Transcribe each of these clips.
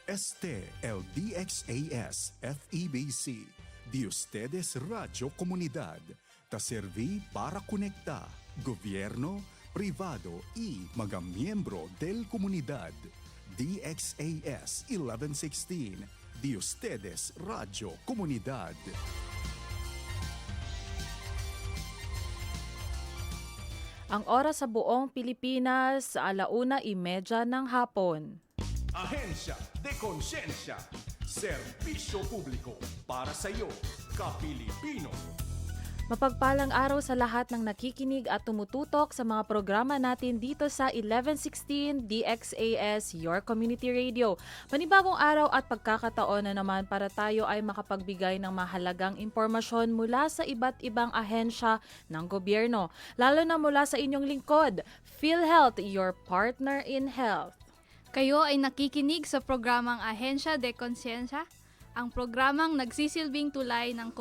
Este el DXAS FEBC, de ustedes Radio Comunidad, ta serví para conectar gobierno, privado y mga miyembro del comunidad. DXAS 1116, de ustedes Radio Comunidad. Ang oras sa buong Pilipinas, 1:30 ng hapon. Ahensya de Konsensya, serbisyo publiko para sa iyo, ka-Pilipino. Mapagpalang araw sa lahat ng nakikinig at tumututok sa mga programa natin dito sa 1116 DXAS, Your Community Radio. Panibagong araw at pagkakataon na naman para tayo ay makapagbigay ng mahalagang impormasyon mula sa iba't ibang ahensya ng gobyerno. Lalo na mula sa inyong lingkod, PhilHealth, your partner in health. Kayo ay nakikinig sa programang Ahensya de Konsensya, ang programang nagsisilbing tulay ng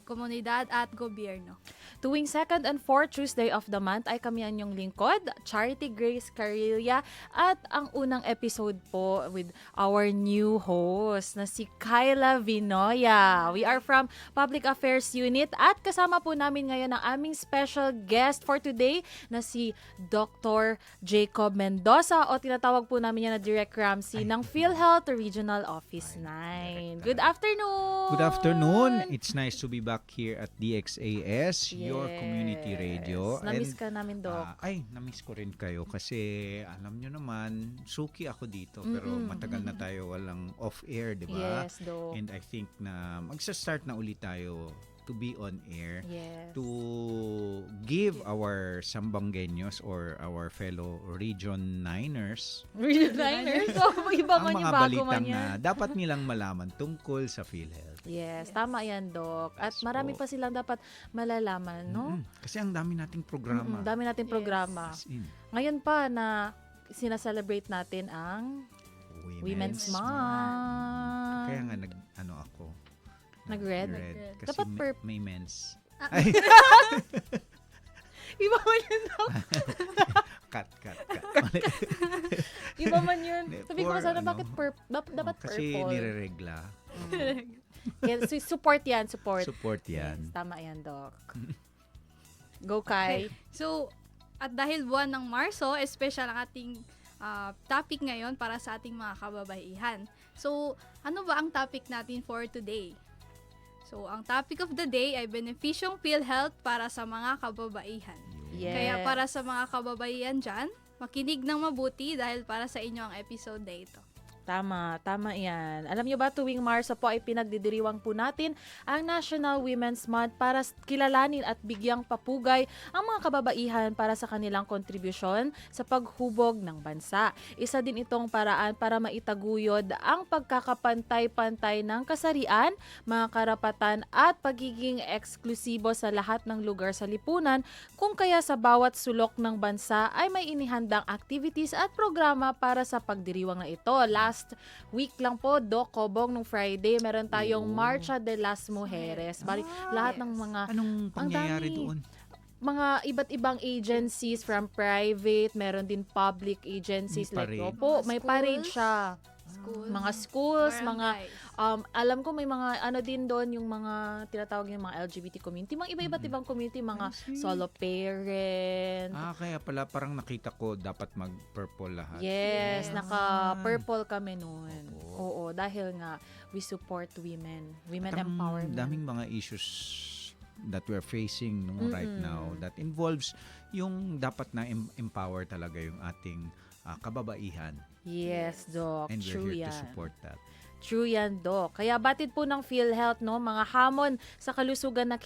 komunidad at gobyerno. Tuwing second and fourth Tuesday of the month ay kami ang inyong lingkod, Charity Grace Carilla, at ang unang episode po with our new host na si Kyla Vinoya. We are from Public Affairs Unit at kasama po namin ngayon ang aming special guest for today na si Dr. Jacob Mendoza o tinatawag po namin yan na Direct Ramsey ng PhilHealth Regional Office 9. Good afternoon! Good afternoon. It's nice to be back here at DXAS, your community radio. Namiss ka namin, Doc. Namiss ko rin kayo kasi alam nyo naman, suki ako dito pero matagal na tayo walang off-air, di ba? Yes, Doc. And I think na magsa-start na ulit tayo to be on air, Yes. to give our Sambangueños or our fellow Region 9ers Region Niners? So, iba ang man mga yung bago man balitang yan. na dapat nilang malaman tungkol sa PhilHealth. Yes, tama yan, Doc. At Yes marami po. pa silang dapat malalaman, no? Kasi ang dami nating programa. Dami nating Yes. programa. As in, Ngayon pa na sinaselebrate natin ang Women's Month. Kaya nga ako. Nag-red? Red. Kasi Dapat may men's. Iba man yun, Doc. Cut. Iba man yun. Hindi, Sabi ko for sana, ano, bakit dapat Kasi purple? nireregla. Yes, support yan, support. Support yan. Yes, tama yan, Doc. Go, Kai. So, at dahil buwan ng Marso, special ang ating topic ngayon para sa ating mga kababaihan. So, ano ba ang topic natin for today? So, ang topic of the day ay benepisyong PhilHealth para sa mga kababaihan. Yes. Kaya para sa mga kababaihan dyan, makinig ng mabuti dahil para sa inyo ang episode na ito. Tama yan. Alam nyo ba, tuwing Marso po ay pinagdidiriwang po natin ang National Women's Month para kilalanin at bigyang papugay ang mga kababaihan para sa kanilang kontribusyon sa paghubog ng bansa. Isa din itong paraan para maitaguyod ang pagkakapantay-pantay ng kasarian, mga karapatan at pagiging eksklusibo sa lahat ng lugar sa lipunan, kung kaya sa bawat sulok ng bansa ay may inihandang activities at programa para sa pagdiriwang na ito. Last week lang po, Doc Kobong, nung Friday, meron tayong Marcha de las Mujeres. Bali, lahat ng mga Anong pangyayari dami. doon? mga iba't ibang agencies from private, meron din public agencies May parade. may Mga parade schools. siya. Mga schools, Barangays. alam ko may mga din doon yung mga tinatawag yung mga LGBT community, mga iba't ibang community, mga I see. solo parent. Kaya pala parang nakita ko dapat mag-purple lahat. Yes, Yes. naka-purple kami noon. Opo. Oo, dahil nga we support women At ang empowerment. daming mga issues that we're facing right now that involves yung dapat na empower talaga yung ating kababaihan. Yes, Doc. And we're True here to yan. support that. True yan, Doc. Kaya batid po ng PhilHealth, no, mga hamon sa kalusugan na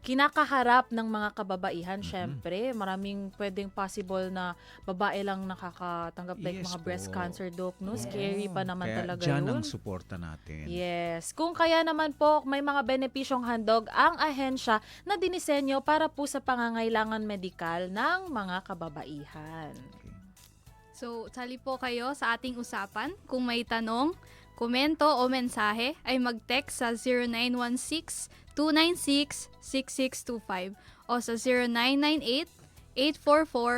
kinakaharap ng mga kababaihan. Syempre, maraming pwedeng possible na babae lang nakakatanggap like Yes mga breast po. cancer, Doc, no? Yes. Scary pa naman Kaya talaga dyan yun. ang suporta natin. Yes. Kung kaya naman po, may mga benepisyong handog ang ahensya na dinisenyo para po sa pangangailangan medikal ng mga kababaihan. Okay. So, sali po kayo sa ating usapan. Kung may tanong, komento o mensahe, ay mag-text sa 0916-296-6625 o sa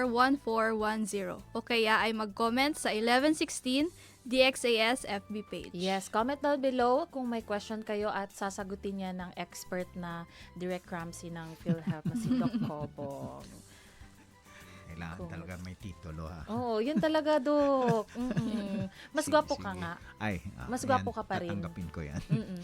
0998-844-1410 o kaya ay mag-comment sa 1116 DXAS FB page. Yes, comment down below kung may question kayo at sasagutin niya ng expert na Direct Ramsey ng PhilHealth na si Doc Cobong. Kailangan Cool. talaga may titulo ha. Oo, yun talaga, Doc. Mas Sige, gwapo ka sige. nga. Ay, Mas yan, gwapo ka pa rin. tatanggapin ko yan. Mm-mm.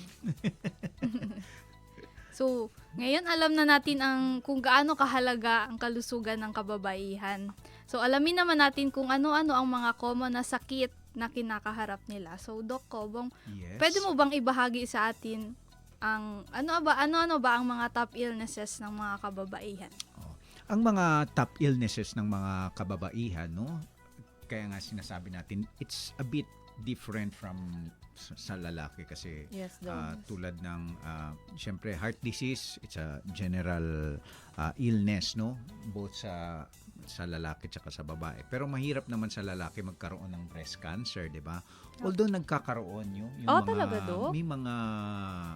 So, ngayon alam na natin kung gaano kahalaga ang kalusugan ng kababaihan. So, alamin naman natin kung ano-ano ang mga common na sakit na kinakaharap nila. So, Doc Cobong, Yes. pwede mo bang ibahagi sa atin ang ano-ano ba ang mga top illnesses ng mga kababaihan? Ang mga top illnesses ng mga kababaihan, no? Kaya nga sinasabi natin, it's a bit different from sa lalaki kasi Yes, Doc. tulad ng syempre heart disease, it's a general illness, no? Both sa lalaki at sa babae. Pero mahirap naman sa lalaki magkaroon ng breast cancer, 'di ba? Although nagkakaroon yung Oh, mga talaga, Doc? may mga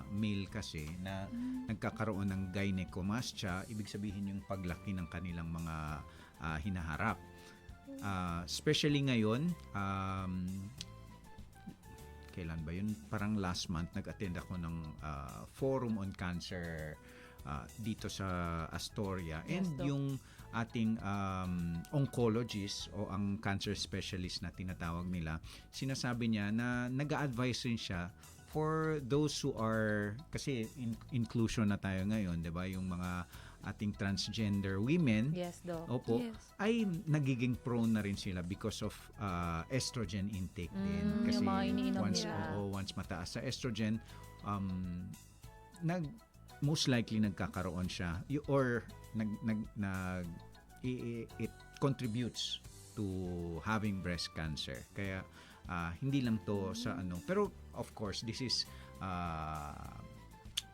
male kasi na nagkakaroon ng gynecomastia, ibig sabihin yung paglaki ng kanilang mga hinaharap. Especially ngayon, kailan ba yun? Parang last month, nag-attend ako ng Forum on Cancer dito sa Astoria. Yes, And Doc. yung ating oncologist o ang cancer specialist na tinatawag nila, sinasabi niya na nag-a-advise rin siya for those who are, kasi inclusion na tayo ngayon, 'di ba? Yung mga ating transgender women, Yes, Doc. opo, Yes. ay nagiging prone na rin sila because of estrogen intake din. Yung mga iniinom once, nila. once mataas sa estrogen, most likely nagkakaroon siya or it contributes to having breast cancer. Kaya hindi lang to sa pero of course this is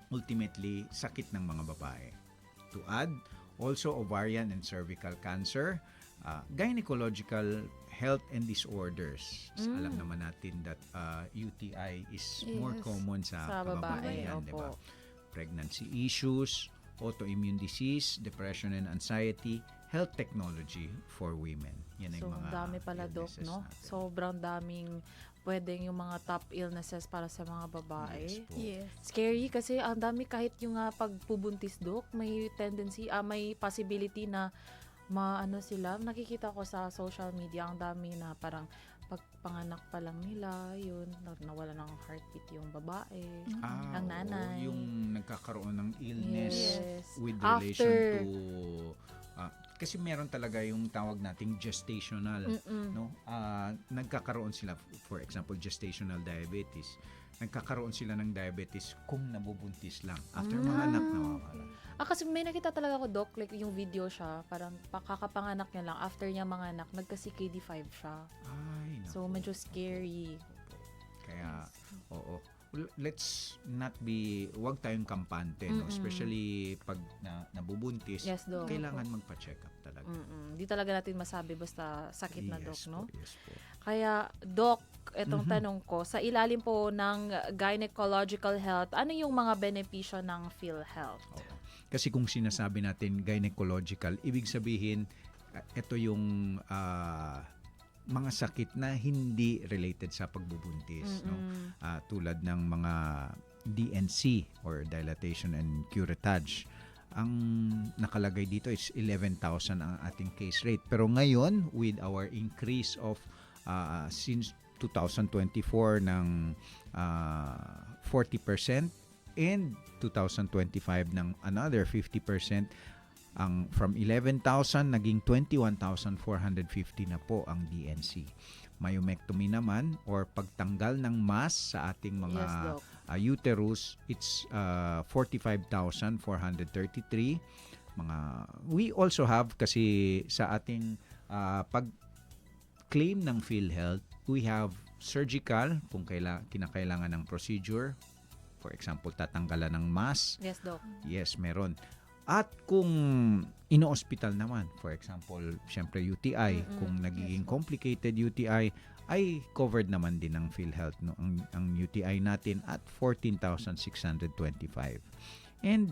ultimately sakit ng mga babae. To add, also ovarian and cervical cancer, gynecological health and disorders. Alam naman natin that UTI is more Yes. common sa Sa babae, kababaihan, di ba? opo. Pregnancy issues, autoimmune disease, depression and anxiety, health technology for women. Yan So, ang mga dami pala, Doc, illnesses no? natin. Sobrang daming pwedeng yung mga top illnesses para sa mga babae. Yes po. Yes. Scary kasi ang dami kahit yung pagpubuntis, Doc, may tendency, may possibility na maano sila. Nakikita ko sa social media, ang dami na parang pagpanganak pa lang nila, yun, nawala ng heartbeat yung babae. Ang Oo, nanay. yung nagkakaroon ng illness Yes. with relation After. to kasi meron talaga yung tawag nating gestational, no? Nagkakaroon sila, for example, gestational diabetes. Nagkakaroon sila ng diabetes kung nabubuntis lang. After mga anak, nawawala. Kasi may nakita talaga ako, Doc, like yung video siya, parang kakapanganak niya lang, after niya mga anak, nagka-CKD5 siya. Ay, naku. So, medyo scary. Kaya, oo. Let's not wag tayong kampante, no? Especially pag nabubuntis, Yes, Doc. kailangan magpa-check up talaga. Di talaga natin masabi basta sakit na, Doc, Yes no? po, yes po. Kaya, Doc, itong tanong ko, sa ilalim po ng gynecological health, ano yung mga benepisyo ng PhilHealth? Oo. Kasi kung sinasabi natin gynecological, ibig sabihin, ito yung mga sakit na hindi related sa pagbubuntis. No? Tulad ng mga DNC or dilatation and curettage. Ang nakalagay dito is 11,000 ang ating case rate. Pero ngayon, with our increase of since 2024 ng 40% and 2025 ng another 50%, ang from 11,000 naging 21,450 na po ang DNC. Myomectomy naman or pagtanggal ng mass sa ating mga Yes, Doc. uterus, it's 45,433. We also have kasi sa ating pag-claim ng PhilHealth, we have surgical kung kinakailangan ng procedure. For example, tatanggalan ng mass. Yes, Doc. Yes, meron. At kung ino-hospital naman, for example, syempre UTI, kung nagiging complicated UTI, ay covered naman din ng PhilHealth, no? Ang UTI natin at 14,625. And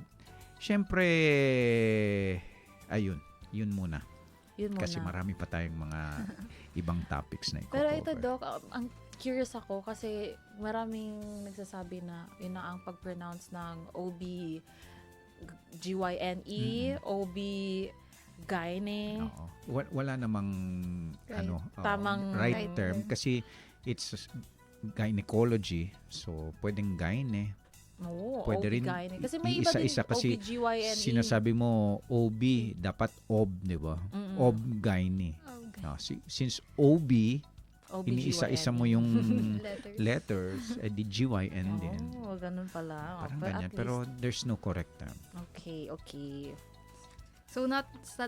syempre, yun muna. Yun muna. Kasi marami pa tayong mga ibang topics na i-cover. Pero ito, Doc, ang curious ako kasi maraming nagsasabi na yun na ang pag-pronounce ng OB GYNE, OB gyne. Oo. Wala namang Right. Tamang right right term term. kasi it's gynecology. So, pwedeng gyne. Oo, Pwede OB rin gyne. Kasi may iba din iisa-isa kasi OB-GYNE. sinasabi mo OB, dapat OB, di ba? Mm-mm. OB gyne. Okay. Since OB, OB-GYNE. iniisa-isa mo yung Letters. letters, di GYN din. Oh, ganun pala. Parang But ganyan. at Pero least- there's no correct term. okay. So,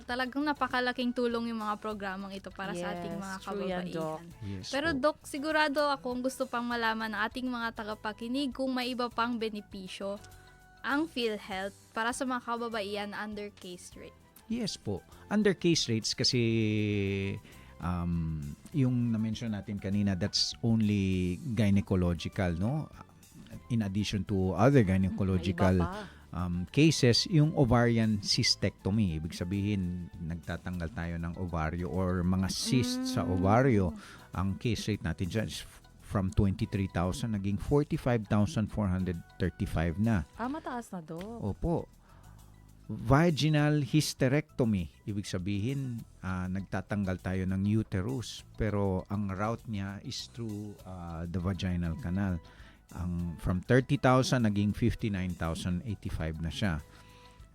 talagang napakalaking tulong yung mga programang ito para sa ating Yes, mga true yan, Doc. kababaihan. Yes Pero po. Doc, sigurado akong gusto pang malaman ng ating mga tagapakinig kung may iba pang benepisyo ang PhilHealth para sa mga kababaihan under case rate. Yes po. Under case rates kasi yung na-mention natin kanina, that's only gynecological, no? In addition to other May gynecological iba pa. cases, yung ovarian cystectomy. Ibig sabihin, nagtatanggal tayo ng ovaryo or mga cysts sa ovaryo. Ang case rate natin dyan is from 23,000 naging 45,435 na. Mataas na, Doc. Opo. Vaginal hysterectomy. Ibig sabihin, nagtatanggal tayo ng uterus. Pero ang route niya is through the vaginal canal. From 30,000, naging 59,085 na siya.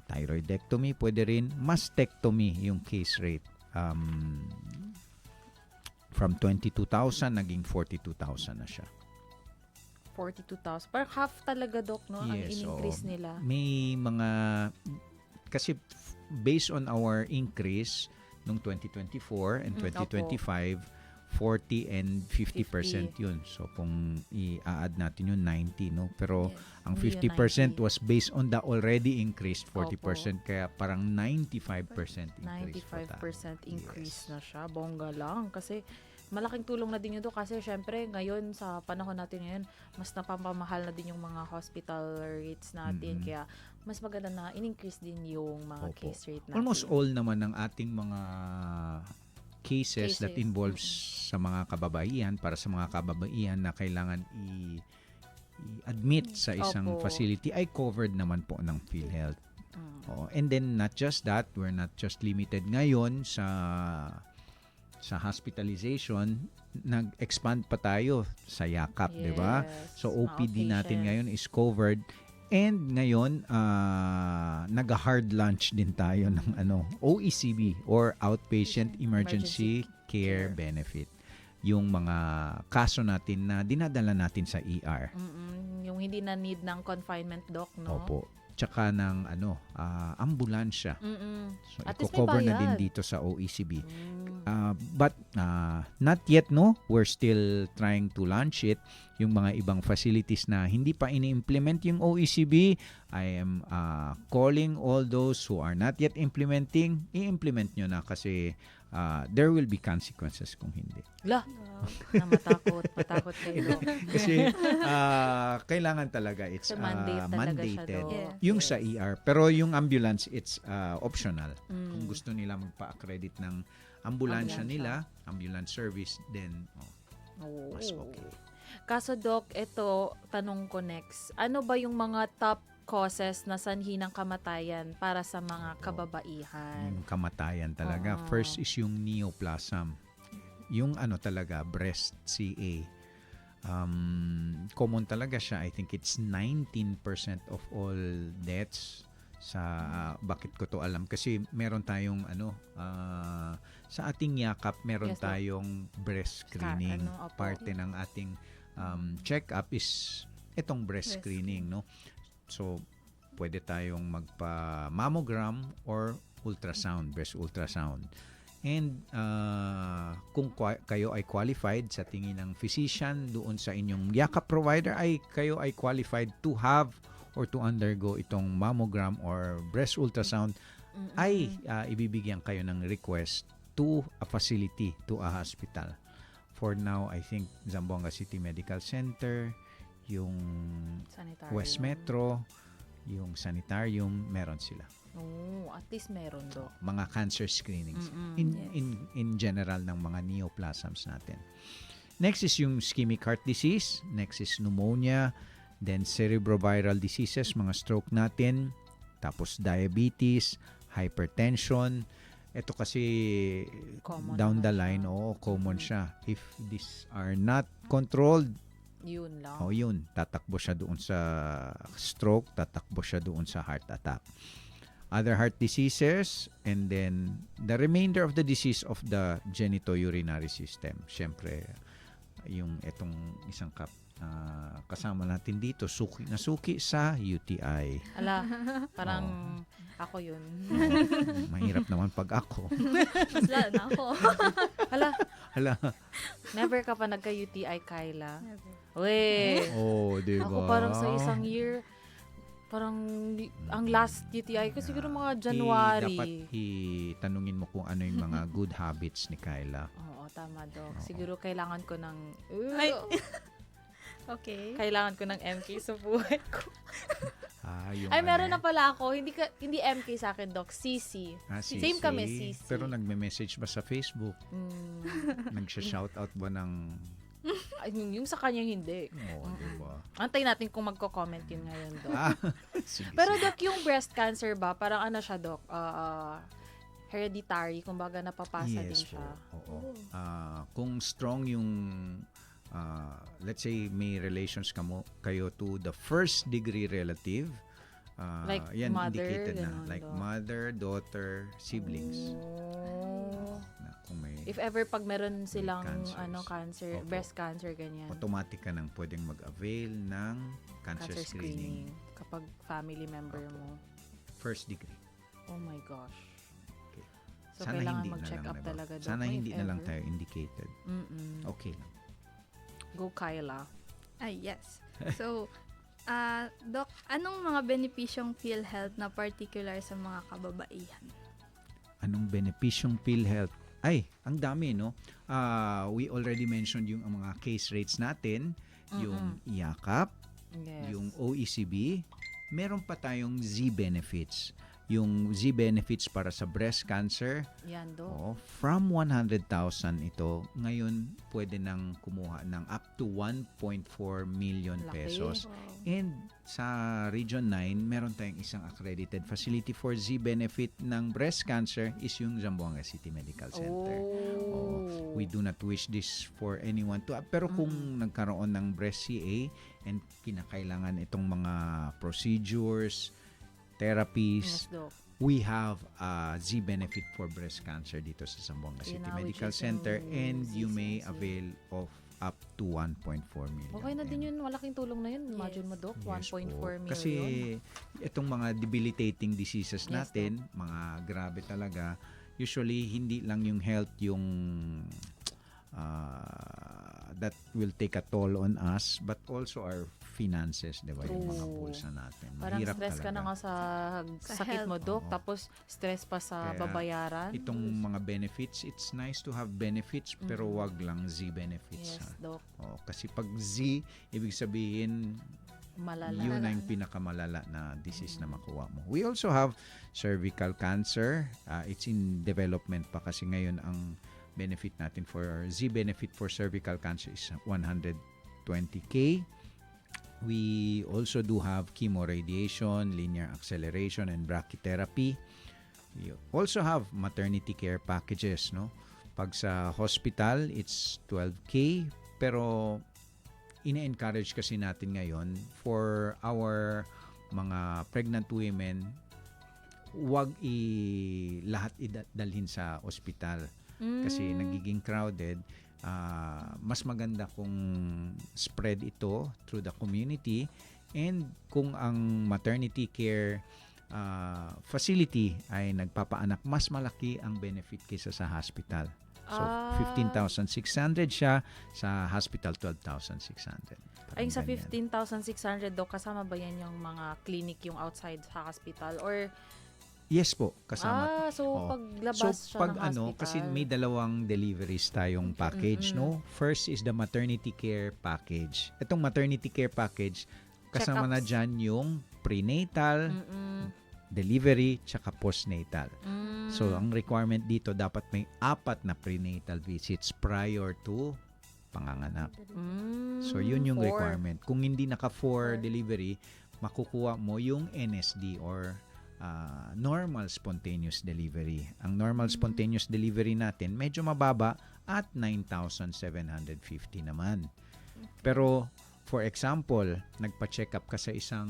Thyroidectomy, pwede rin. Mastectomy, yung case rate. From 22,000, naging 42,000 na siya. 42,000. Parang half talaga, Doc, no? Ang Yes, in-increase oo. nila. May mga, kasi based on our increase nung 2024 and 2025, 40 and 50% yun. So kung i-add natin yun, 90, no? Pero Yes. ang Hindi yun 50% 90. was based on the already increased 40%. Kaya parang 95% increase po tayo. 95% increase Yes. na siya. Bongga lang. Kasi malaking tulong na din yun doon. Kasi syempre, ngayon, sa panahon natin ngayon, mas napapamahal na din yung mga hospital rates natin. Mm-mm. Kaya mas maganda na in-increase din yung mga Opo. case rate natin. Almost all naman ng ating mga cases that Cases. involves sa mga kababaihan, para sa mga kababaihan na kailangan i-admit sa isang Opo. facility ay covered naman po ng PhilHealth. Mm. Oo. And then not just that, we're not just limited ngayon sa hospitalization, nag-expand pa tayo sa yakap, 'di ba? Yes, So mga OPD natin outpatient. ngayon is covered. And ngayon, nag-hard lunch din tayo ng OECB or Outpatient Emergency Care Benefit. Yung mga kaso natin na dinadala natin sa ER. Yung hindi na need ng confinement, Doc, no? Opo. Tsaka ng ambulansya. So At least may i-cover na din bayad. dito sa OECB. Mm. But not yet, no? We're still trying to launch it. Yung mga ibang facilities na hindi pa ini-implement yung OECB, I am calling all those who are not yet implementing, i-implement nyo na kasi there will be consequences kung hindi. La, matakot kayo. Kasi kailangan talaga it's So, mandate talaga mandated. siya, Doc. Yeah. Yung Yes. sa ER. Pero yung ambulance, it's optional. Mm. Kung gusto nila magpa-accredit ng ambulansya Ambulansya. nila, ambulance service, then Oo. mas okay. Kaso, Doc, ito, tanong ko next. Ano ba yung mga top causes na sanhi ng kamatayan para sa mga kababaihan? Yung kamatayan talaga. Oo. First is yung neoplasm. Yung talaga, breast CA. Common talaga siya. I think it's 19% of all deaths bakit ko to alam? Kasi meron tayong sa ating yakap, meron Yes, Doc. tayong breast screening. opo. Parte ng ating check-up is itong breast Breast screening, no? So, pwede tayong magpa-mammogram or ultrasound, breast ultrasound. And kung kayo ay qualified sa tingin ng physician doon sa inyong yakap provider, ay kayo ay qualified to have or to undergo itong mammogram or breast ultrasound, ay ibibigyan kayo ng request to a facility, to a hospital. For now, I think Zamboanga City Medical Center, yung Sanitarium. West Metro, yung sanitarium, meron sila. Oo, at least meron, Doc. Mga cancer screenings Mm-mm. in general ng mga neoplasms natin. Next is yung ischemic heart disease. Next is pneumonia. Then cerebroviral diseases, mga stroke natin. Tapos diabetes, hypertension. Ito kasi Common down the naman line, siya. common siya. If these are not controlled, Yun lang. yun, tatakbo siya doon sa stroke, tatakbo siya doon sa heart attack. Other heart diseases, and then the remainder of the disease of the genitourinary system. Siyempre, yung itong isang kasama natin dito, suki sa UTI. Ala, parang ako yun. Mahirap naman pag ako. Mas lalo na ako. Hala, Hala. never ka pa nagka-UTI, Kyla. Never. Weh. Oh, di ba? Ako parang sa isang year, parang ang last UTI ko siguro mga January. Dapat tanungin mo kung ano yung mga good habits ni Kyla. Oo, tama, Dok. Oo. Siguro kailangan ko ng... Ay. Okay. Kailangan ko ng MK sa buhay ko. Yung Ay, meron na pala ako. Hindi MK sa akin, Doc. CC. CC. Same kami, CC. Pero nagme-message ba sa Facebook? Nagsha-shoutout ba ng... Ay, yung sa kanya hindi. Oo, di ba? Antay natin kung magko-comment yun ngayon, Doc. Sige, Pero, sige. Doc, yung breast cancer ba, parang ano siya, Doc? Hereditary, kumbaga napapasa din Yes po. siya. Oo. Kung strong yung let's say may relations kayo to the first degree relative, Like yan mother, indicated na. ganun, Like Doc. mother, daughter, siblings. Oh. Na kung may If ever pag meron silang cancers. cancer, Opo. breast cancer, ganyan. automatic ka nang pwedeng mag-avail ng cancer, screening. Kapag family member mo. First degree. Oh my gosh. Okay. So, kailangan mag-check up Doc. talaga, Doc, Sana if hindi na lang ever. tayo indicated. Mm-mm. Okay lang. Go, Kyla. Ay, yes. So, Doc, anong mga benepisyong PhilHealth na particular sa mga kababaihan? Anong benepisyong PhilHealth? Ay, ang dami, no? We already mentioned yung mga case rates natin, yung IACAP, Yes. yung OECB. Meron pa tayong Z benefits. Yung Z benefits para sa breast cancer, Yan, Doc. from 100,000 ito, ngayon pwede nang kumuha ng up to 1.4 million Laki. pesos. Wow. And sa Region 9, meron tayong isang accredited facility for Z benefit ng breast cancer is yung Zamboanga City Medical Center. Oh. We do not wish this for anyone to. Pero kung nagkaroon ng breast CA and kinakailangan itong mga procedures, therapies, Yes, Doc. we have a Z benefit for breast cancer dito sa Zamboanga City Yun na, which Medical is Center, yung and you may ZCC. avail of up to 1.4 million. Okay na din yun. Malaking tulong na yun. Imagine mo, Doc. Yes 1.4 po. million. Kasi itong mga debilitating diseases Yes, natin, mga grabe talaga, usually hindi lang yung health yung that will take a toll on us, but also our finances, di ba? Yung mga True. bulsa natin. Parang Mahirap stress ka talaga. na nga sa sakit health. mo, Doc. Oo. Tapos stress pa sa Kaya babayaran. Itong mga benefits, it's nice to have benefits, pero wag lang Z benefits. Yes, Ha? Doc. Kasi pag Z, ibig sabihin, Malala. yun na yung pinakamalala na disease na makuha mo. We also have cervical cancer. It's in development pa kasi ngayon ang benefit natin for Z benefit for cervical cancer is 120K. We also do have chemoradiation, linear acceleration, and brachytherapy. We also have maternity care packages, no? Pag sa hospital, it's 12K. Pero ina-encourage kasi natin ngayon for our mga pregnant women, wag lahat idalhin sa ospital kasi nagiging crowded. Mas maganda kung spread ito through the community, and kung ang maternity care facility ay nagpapaanak, mas malaki ang benefit kaysa sa hospital. So, 15,600 siya. Sa hospital, 12,600. Ay, sa Parang ganyan. 15,600, Doc, kasama ba yan yung mga clinic yung outside sa hospital? Or, Yes po, kasama. so Oo. paglabas siya pag ng hospital. kasi may dalawang deliveries tayong package, no? First is the maternity care package. Itong maternity care package, kasama na Check-ups. dyan yung prenatal, delivery, tsaka postnatal. So, ang requirement dito, dapat may 4 na prenatal visits prior to panganganak. So, Mm, yun yung 4. requirement. Kung hindi naka for Four. delivery, makukuha mo yung NSD or normal spontaneous delivery. Ang normal spontaneous delivery natin, medyo mababa at 9,750 naman. Pero, for example, nagpa-check up ka sa isang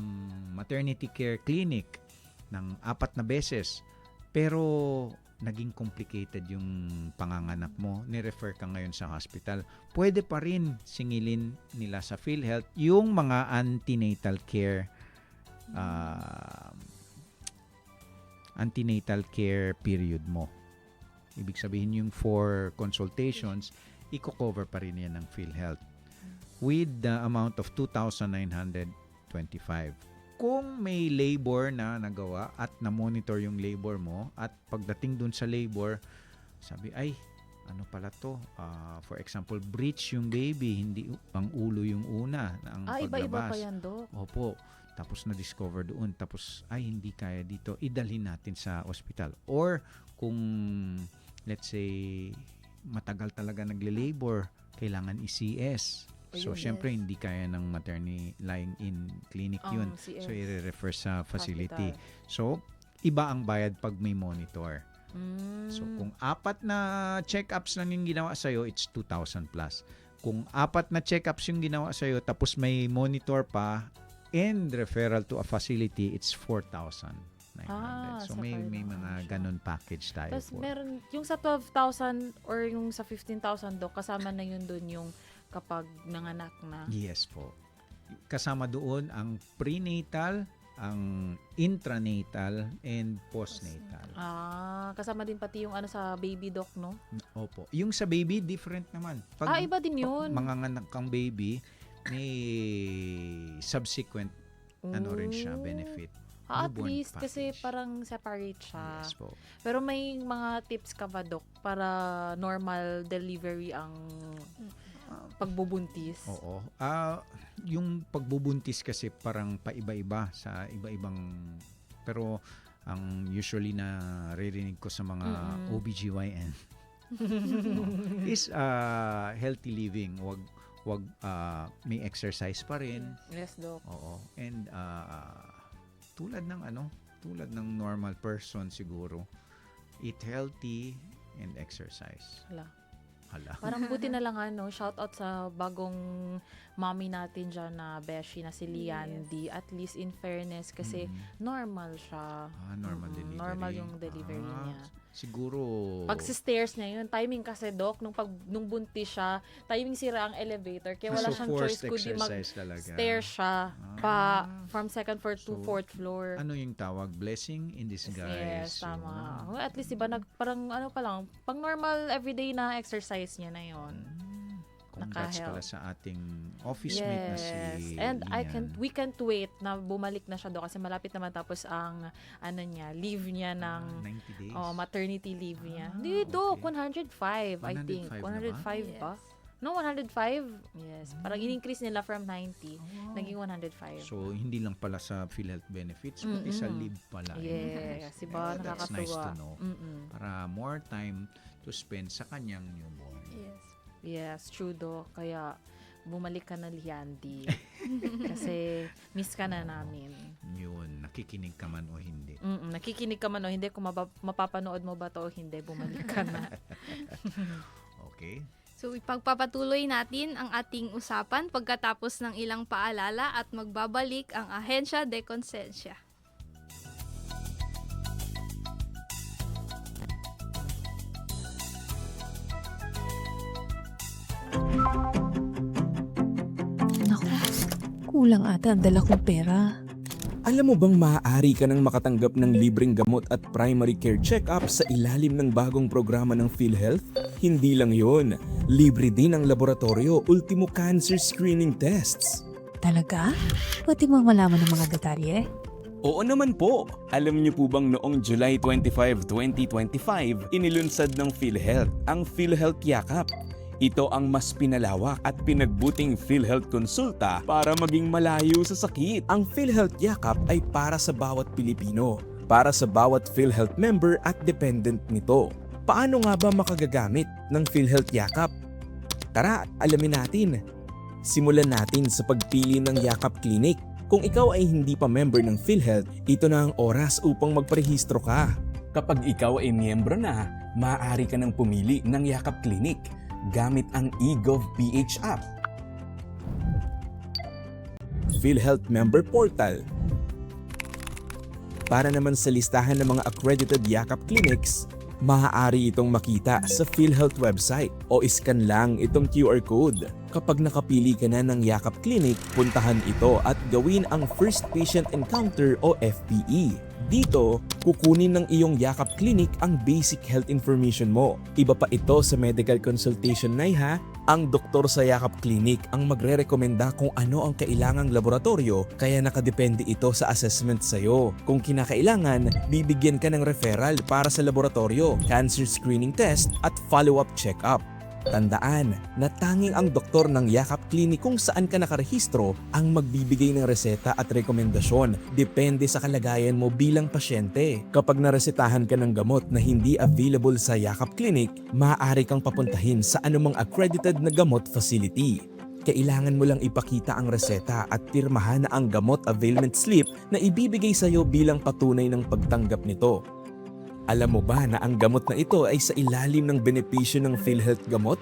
maternity care clinic ng 4 na beses, pero naging complicated yung panganganak mo, ni-refer ka ngayon sa hospital, pwede pa rin singilin nila sa PhilHealth yung mga antenatal care period mo. Ibig sabihin yung 4 consultations, i-cover pa rin yan ng PhilHealth with the amount of 2,925. Kung may labor na nagawa at na-monitor yung labor mo at pagdating dun sa labor, sabi, ay, ano pala to? For example, breech yung baby, hindi ang ulo yung una ang Iba-iba paglabas. pa yan, Dok. Opo. Tapos na-discover doon. Tapos, ay, hindi kaya dito. Idalhin natin sa ospital. Or, kung, let's say, matagal talaga nagle-labor, kailangan i-CS. So, Ayun, syempre, hindi kaya ng maternity lying-in clinic yun. CS. So, i-refer sa facility. Hospital. So, iba ang bayad pag may monitor. So, kung 4 na check-ups lang yung ginawa sa'yo, it's 2,000 plus. Kung 4 na check-ups yung ginawa sa'yo, tapos may monitor pa, and referral to a facility, it's 4,900. So, may mga ganun package tayo Tapos po. meron, yung sa 12,000 or yung sa 15,000, Dok, kasama na yun dun yung kapag nanganak na. Yes po. Kasama doon ang prenatal, ang intranatal, and postnatal. Kasama din pati yung ano sa baby, Dok, no? Opo. Yung sa baby, different naman. Iba din yun. Manganganak kang baby, may subsequent rin siya, benefit. At Newborn least kasi package. parang separate siya. Yes po. Pero may mga tips ka ba, Dok, para normal delivery ang pagbubuntis? Oo. Yung pagbubuntis kasi parang paiba-iba sa iba-ibang, pero ang usually na naririnig ko sa mga OBGYN is healthy living. Wag may exercise pa rin. Yes, Dok. Oo. And tulad ng normal person siguro, eat healthy and exercise. Hala. Parang buti na lang shout out sa bagong mommy natin dyan na beshi na si Liandi. At least in fairness kasi normal siya. Normal delivery. Normal yung delivery niya. Siguro Pag si stairs niya yun, timing kasi, Dok, nung buntis siya, timing sira ang elevator. Kaya wala so siyang choice forced kundi exercise talaga. mag-stairs siya from second floor to So, fourth floor. Ano yung tawag? Blessing in disguise. Yes, tama. Well, at least iba parang pa lang, pang normal everyday na exercise niya na yon. Congrats Naka-help. pala sa ating office mate na si And Ian. we can't wait na bumalik na siya doon kasi malapit naman tapos ang leave niya ng 90 days. maternity leave niya. Hindi, Dok, 105 I think. 105 na ba? 105 ba? No, 105? Yes. Parang in-increase nila from 90. Naging 105. So, hindi lang pala sa PhilHealth benefits, pati sa leave pala. Yes. Diba? That's Nakakatuwa. nice to know. Para more time to spend sa kanyang newborn. Yes. Yes, true, Dok. Kaya bumalik ka na, Liandi. Kasi miss ka na namin. Yun, nakikinig ka man o hindi. Nakikinig ka man o hindi, kung mapapanood mo ba to o hindi, bumalik ka na. Okay? So ipagpapatuloy natin ang ating usapan pagkatapos ng ilang paalala at magbabalik ang Ahensya de Konsensya. Naku, kulang ata ang dala kong pera. Alam mo bang maaari ka nang makatanggap ng libreng gamot at primary care check-up sa ilalim ng bagong programa ng PhilHealth? Hindi lang yon, libre din ang laboratorio Ultimo Cancer Screening Tests. Talaga? Pwede mo malaman ng mga detalye? Oo naman po. Alam niyo po bang noong July 25, 2025, inilunsad ng PhilHealth ang PhilHealth Yakap. Ito ang mas pinalawak at pinagbuting PhilHealth konsulta para maging malayo sa sakit. Ang PhilHealth Yakap ay para sa bawat Pilipino, para sa bawat PhilHealth member at dependent nito. Paano nga ba makagagamit ng PhilHealth Yakap? Tara, alamin natin. Simulan natin sa pagpili ng Yakap Clinic. Kung ikaw ay hindi pa member ng PhilHealth, ito na ang oras upang magparehistro ka. Kapag ikaw ay miyembro na, maaari ka nang pumili ng Yakap Clinic gamit ang eGovPH app. PhilHealth Member Portal. Para naman sa listahan ng mga accredited Yakap Clinics, maaari itong makita sa PhilHealth website o iskan lang itong QR code. Kapag nakapili ka na ng Yakap Clinic, puntahan ito at gawin ang First Patient Encounter o FPE. Dito, kukunin ng iyong Yakap Clinic ang basic health information mo. Iba pa ito sa medical consultation na ha. Ang doktor sa Yakap Clinic ang magre-rekomenda kung ano ang kailangang laboratorio, kaya nakadepende ito sa assessment sa'yo. Kung kinakailangan, bibigyan ka ng referral para sa laboratorio, cancer screening test at follow-up check-up. Tandaan na tanging ang doktor ng Yakap Clinic kung saan ka nakarehistro ang magbibigay ng reseta at rekomendasyon, depende sa kalagayan mo bilang pasyente. Kapag naresetahan ka ng gamot na hindi available sa Yakap Clinic, maaari kang papuntahin sa anumang accredited na gamot facility. Kailangan mo lang ipakita ang reseta at pirmahan na ang gamot availment slip na ibibigay sa iyo bilang patunay ng pagtanggap nito. Alam mo ba na ang gamot na ito ay sa ilalim ng benepisyo ng PhilHealth gamot?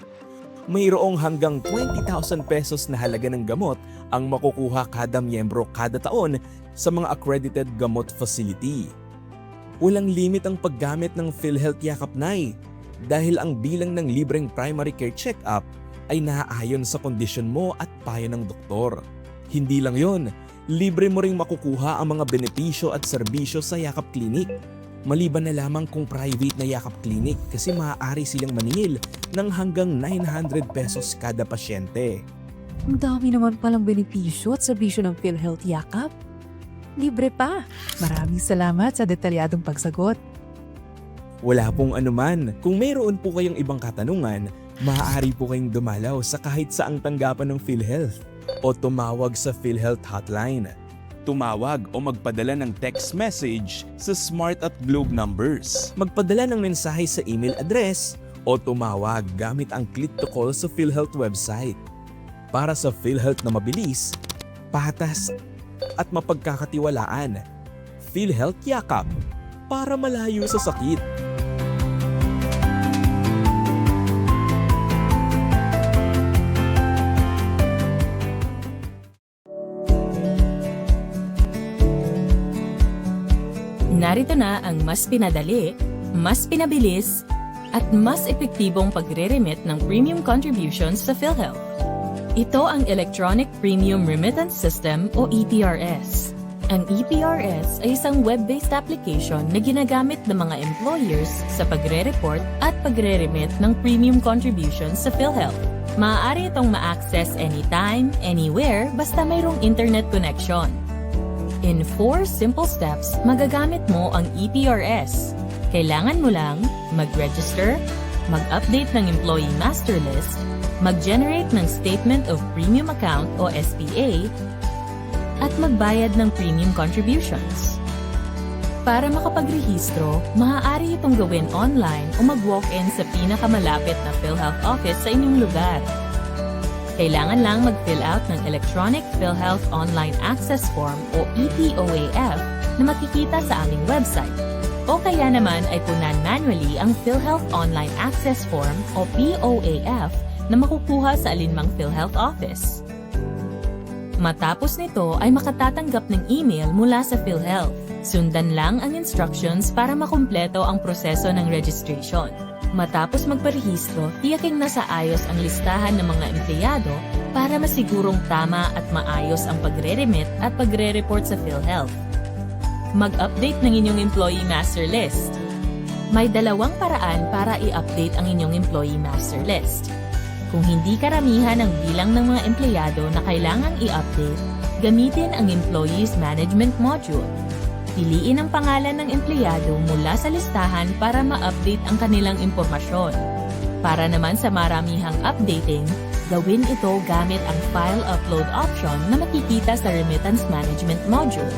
Mayroong hanggang 20,000 pesos na halaga ng gamot ang makukuha kada miyembro kada taon sa mga accredited gamot facility. Walang limit ang paggamit ng PhilHealth Yakap Nay dahil ang bilang ng libreng primary care check-up ay naaayon sa kondisyon mo at payo ng doktor. Hindi lang yon, libre mo ring makukuha ang mga benepisyo at serbisyo sa Yakap Clinic. Maliban na lamang kung private na Yakap Clinic kasi maaari silang maningil ng hanggang 900 pesos kada pasyente. Ang dami naman palang benepisyo at serbisyo ng PhilHealth Yakap. Libre pa. Maraming salamat sa detalyadong pagsagot. Wala pong anuman. Kung mayroon po kayong ibang katanungan, maaari po kayong dumalaw sa kahit saang tanggapan ng PhilHealth o tumawag sa PhilHealth hotline. Tumawag o magpadala ng text message sa Smart at Globe numbers. Magpadala ng mensahe sa email address o tumawag gamit ang click to call sa PhilHealth website. Para sa PhilHealth na mabilis, patas at mapagkakatiwalaan, PhilHealth Yakap, para malayo sa sakit. Narito na ang mas pinadali, mas pinabilis, at mas epektibong pagre-remit ng premium contributions sa PhilHealth. Ito ang Electronic Premium Remittance System o EPRS. Ang EPRS ay isang web-based application na ginagamit ng mga employers sa pagre-report at pagre-remit ng premium contributions sa PhilHealth. Maaari itong ma-access anytime, anywhere, basta mayroong internet connection. In 4 simple steps, magagamit mo ang EPRS. Kailangan mo lang mag-register, mag-update ng employee master list, mag-generate ng Statement of Premium Account o SPA, at magbayad ng premium contributions. Para makapagrehistro, maaari itong gawin online o mag-walk-in sa pinakamalapit na PhilHealth office sa inyong lugar. Kailangan lang mag-fill out ng Electronic PhilHealth Online Access Form o EPOAF na makikita sa aming website. O kaya naman ay punan manually ang PhilHealth Online Access Form o POAF na makukuha sa alinmang PhilHealth office. Matapos nito ay makatatanggap ng email mula sa PhilHealth. Sundan lang ang instructions para makumpleto ang proseso ng registration. Matapos magparehistro, tiyaking nasa ayos ang listahan ng mga empleyado para masigurong tama at maayos ang pagre-remit at pagre-report sa PhilHealth. Mag-update ng inyong employee master list. May 2 paraan para i-update ang inyong employee master list. Kung hindi karamihan ang bilang ng mga empleyado na kailangang i-update, gamitin ang Employees Management Module. Piliin ang pangalan ng empleyado mula sa listahan para ma-update ang kanilang impormasyon. Para naman sa maramihang updating, Gawin ito gamit ang File Upload option na makikita sa Remittance Management module.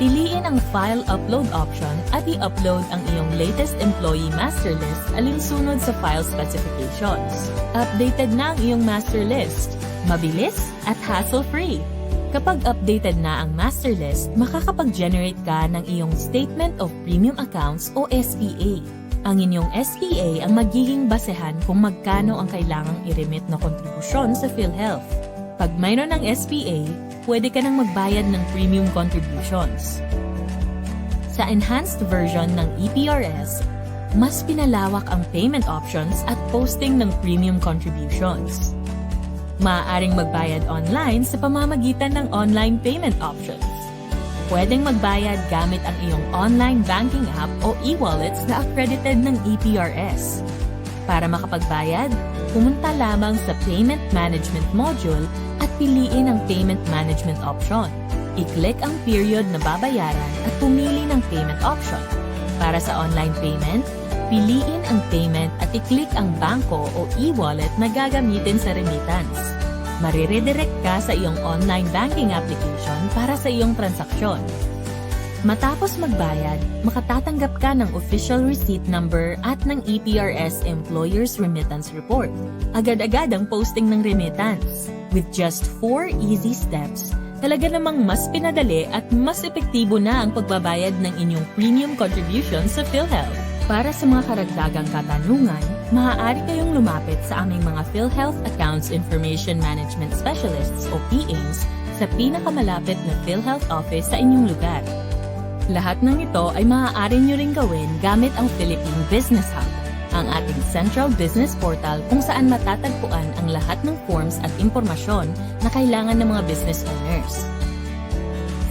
Piliin ang File Upload option at i-upload ang iyong latest employee master list alinsunod sa file specifications. Updated na ang iyong master list. Mabilis at hassle-free. Kapag updated na ang master list, makakapag-generate ka ng iyong Statement of Premium Accounts o SPA. Ang inyong SPA ang magiging basehan kung magkano ang kailangang i-remit na kontribusyon sa PhilHealth. Pag mayroon ng SPA, pwede ka nang magbayad ng premium contributions. Sa enhanced version ng EPRS, mas pinalawak ang payment options at posting ng premium contributions. Maaaring magbayad online sa pamamagitan ng online payment options. Pwedeng magbayad gamit ang iyong online banking app o e-wallets na accredited ng EPRS. Para makapagbayad, pumunta lamang sa Payment Management module at piliin ang Payment Management option. I-click ang period na babayaran at pumili ng payment option. Para sa online payment, piliin ang payment at i-click ang bangko o e-wallet na gagamitin sa remittance. Mariredirect ka sa iyong online banking application para sa iyong transaksyon. Matapos magbayad, makatatanggap ka ng official receipt number at ng EPRS Employer's Remittance Report. Agad-agad ang posting ng remittance. With just 4 easy steps, talaga namang mas pinadali at mas epektibo na ang pagbabayad ng inyong premium contribution sa PhilHealth. Para sa mga karagdagang katanungan, maaari kayong lumapit sa aming mga PhilHealth Accounts Information Management Specialists o PAs sa pinakamalapit na PhilHealth office sa inyong lugar. Lahat ng ito ay maaari nyo ring gawin gamit ang Philippine Business Hub, ang ating central business portal kung saan matatagpuan ang lahat ng forms at impormasyon na kailangan ng mga business owners.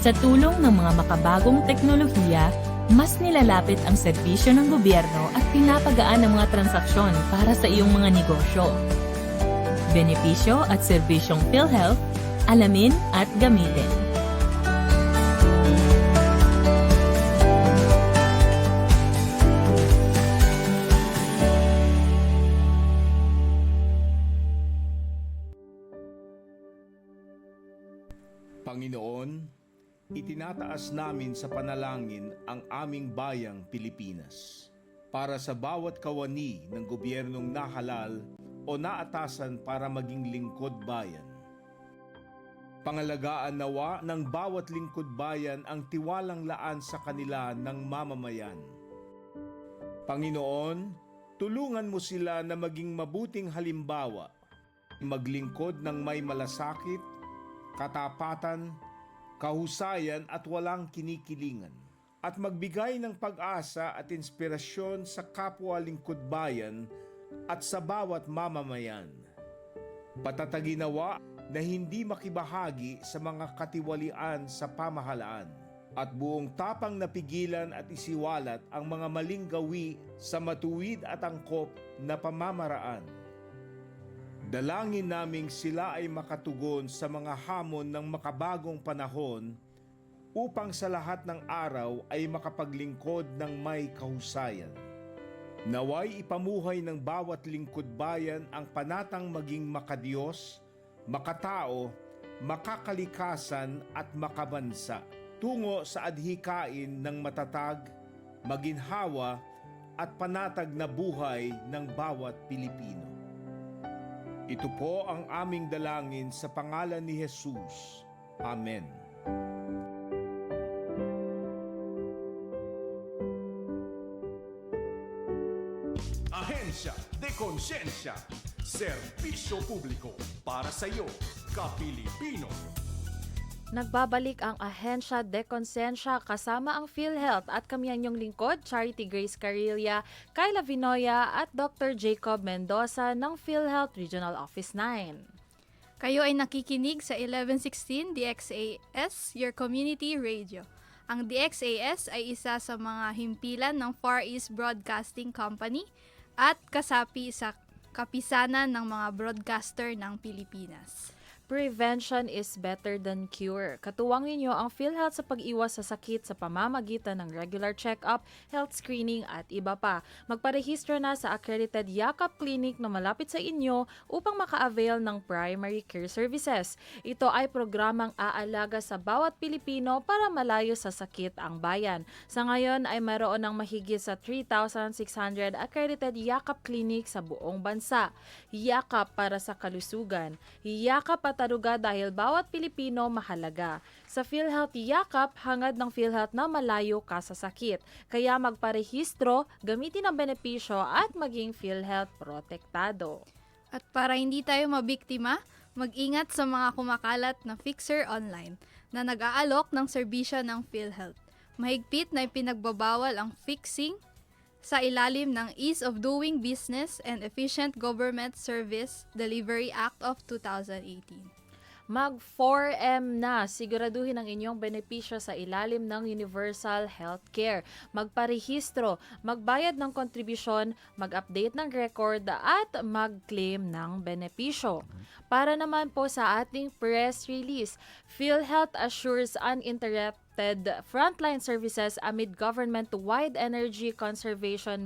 Sa tulong ng mga makabagong teknolohiya, mas nilalapit ang serbisyo ng gobyerno at pinapagaan ang mga transaksyon para sa iyong mga negosyo. Benepisyo at serbisyong PhilHealth, alamin at gamitin. Panginoon, itinataas namin sa panalangin ang aming bayang Pilipinas para sa bawat kawani ng gobyernong nahalal o naatasan para maging lingkod bayan. Pangalagaan nawa ng bawat lingkod bayan ang tiwalang laan sa kanila ng mamamayan. Panginoon, tulungan mo sila na maging mabuting halimbawa, maglingkod ng may malasakit, katapatan, kahusayan at walang kinikilingan, at magbigay ng pag-asa at inspirasyon sa kapwa lingkod bayan at sa bawat mamamayan. Patataginawa na hindi makibahagi sa mga katiwalian sa pamahalaan at buong tapang napigilan at isiwalat ang mga maling gawi sa matuwid at angkop na pamamaraan. Dalangin naming sila ay makatugon sa mga hamon ng makabagong panahon upang sa lahat ng araw ay makapaglingkod ng may kahusayan. Naway ipamuhay ng bawat lingkod bayan ang panatang maging makadiyos, makatao, makakalikasan at makabansa tungo sa adhikain ng matatag, maginhawa at panatag na buhay ng bawat Pilipino. Ito po ang aming dalangin sa pangalan ni Jesus. Amen. Ahensya de Konsensya, serbisyo publiko para sa iyo, ka-Pilipino. Nagbabalik ang Ahensya de Konsensya kasama ang PhilHealth at kami ang inyong lingkod, Charity Grace Carilla, Kyla Vinoya at Dr. Jacob Mendoza ng PhilHealth Regional Office 9. Kayo ay nakikinig sa 1116 DXAS, your community radio. Ang DXAS ay isa sa mga himpilan ng Far East Broadcasting Company at kasapi sa kapisanan ng mga broadcaster ng Pilipinas. Prevention is better than cure. Katuwang ninyo ang PhilHealth sa pag-iwas sa sakit sa pamamagitan ng regular check-up, health screening at iba pa. Magparehistro na sa accredited Yakap Clinic na malapit sa inyo upang maka-avail ng primary care services. Ito ay programang aalaga sa bawat Pilipino para malayo sa sakit ang bayan. Sa ngayon ay mayroon ng mahigit sa 3,600 accredited Yakap Clinic sa buong bansa. Yakap para sa kalusugan. Yakap at taruga dahil bawat Pilipino mahalaga. Sa PhilHealth Yakap, hangad ng PhilHealth na malayo ka sa sakit. Kaya magparehistro, gamitin ang benepisyo at maging PhilHealth protektado. At para hindi tayo mabiktima, mag-ingat sa mga kumakalat na fixer online na nag-aalok ng serbisyo ng PhilHealth. Mahigpit na ipinagbabawal ang fixing sa ilalim ng Ease of Doing Business and Efficient Government Service Delivery Act of 2018. Mag 4M na, siguraduhin ang inyong benepisyo sa ilalim ng Universal Healthcare. Magparehistro, magbayad ng kontribusyon, mag-update ng record at mag-claim ng benepisyo. Para naman po sa ating press release, PhilHealth assures uninterrupted frontline services amid government-wide energy conservation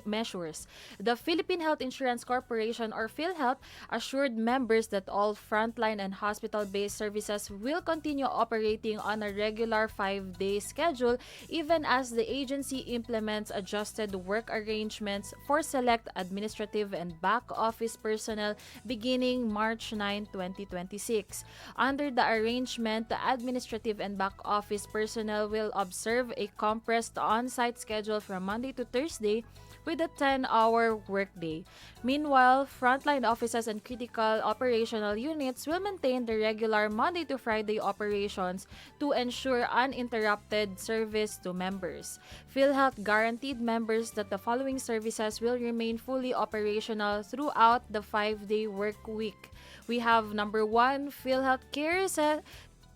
measures. The Philippine Health Insurance Corporation or PhilHealth assured members that all frontline and hospital-based services will continue operating on a regular 5-day schedule even as the agency implements adjusted work arrangements for select administrative and back-office personnel beginning March 9, 2026. Under the arrangement, the administrative and back-office personnel will observe a compressed on-site schedule from Monday to Thursday with a 10-hour workday. Meanwhile, frontline offices and critical operational units will maintain the regular Monday to Friday operations to ensure uninterrupted service to members. PhilHealth guaranteed members that the following services will remain fully operational throughout the 5-day work week. We have number 1, PhilHealth Care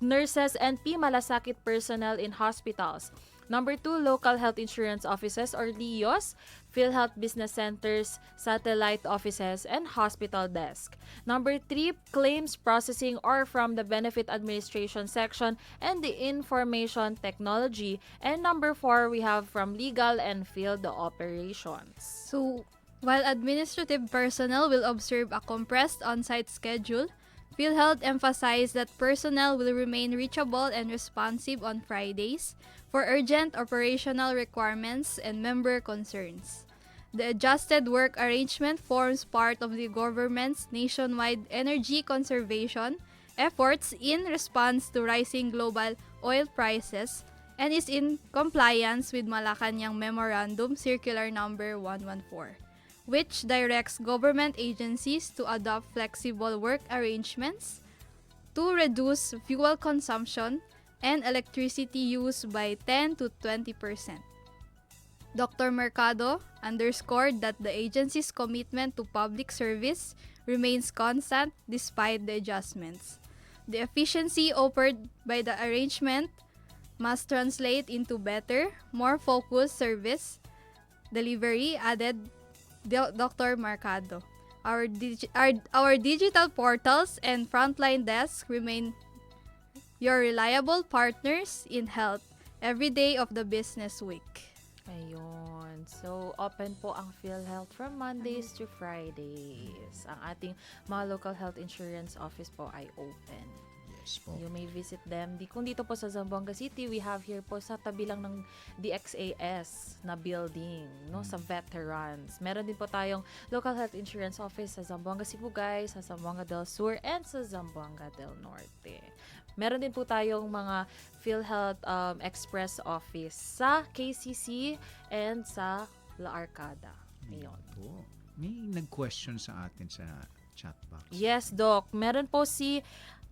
nurses and Malasakit personnel in hospitals. Number 2, local health insurance offices or LIOS, PhilHealth business centers, satellite offices, and hospital desk. Number 3, claims processing or from the benefit administration section and the information technology. And number 4, we have from legal and field operations. So, while administrative personnel will observe a compressed on-site schedule, PhilHealth emphasized that personnel will remain reachable and responsive on Fridays for urgent operational requirements and member concerns. The adjusted work arrangement forms part of the government's nationwide energy conservation efforts in response to rising global oil prices and is in compliance with Malacanang Memorandum Circular Number 114. Which directs government agencies to adopt flexible work arrangements to reduce fuel consumption and electricity use by 10 to 20%. Dr. Mercado underscored that the agency's commitment to public service remains constant despite the adjustments. The efficiency offered by the arrangement must translate into better, more focused service delivery, added Dr. Mercado. Our digital portals and frontline desks remain your reliable partners in health every day of the business week. Ayun. So, open po ang PhilHealth from Mondays to Fridays. Ang ating mga local health insurance office po ay open. Yes po. You may visit them. Kung dito po sa Zamboanga City, we have here po sa tabi lang ng DXAS na building, no, sa veterans. Meron din po tayong local health insurance office sa Zamboanga Sibugay, sa Zamboanga del Sur, and sa Zamboanga del Norte. Meron din po tayong mga PhilHealth Express office sa KCC and sa La Arcada. Ayun. Po. May nag-question sa atin sa chat box. Yes, Doc. Meron po si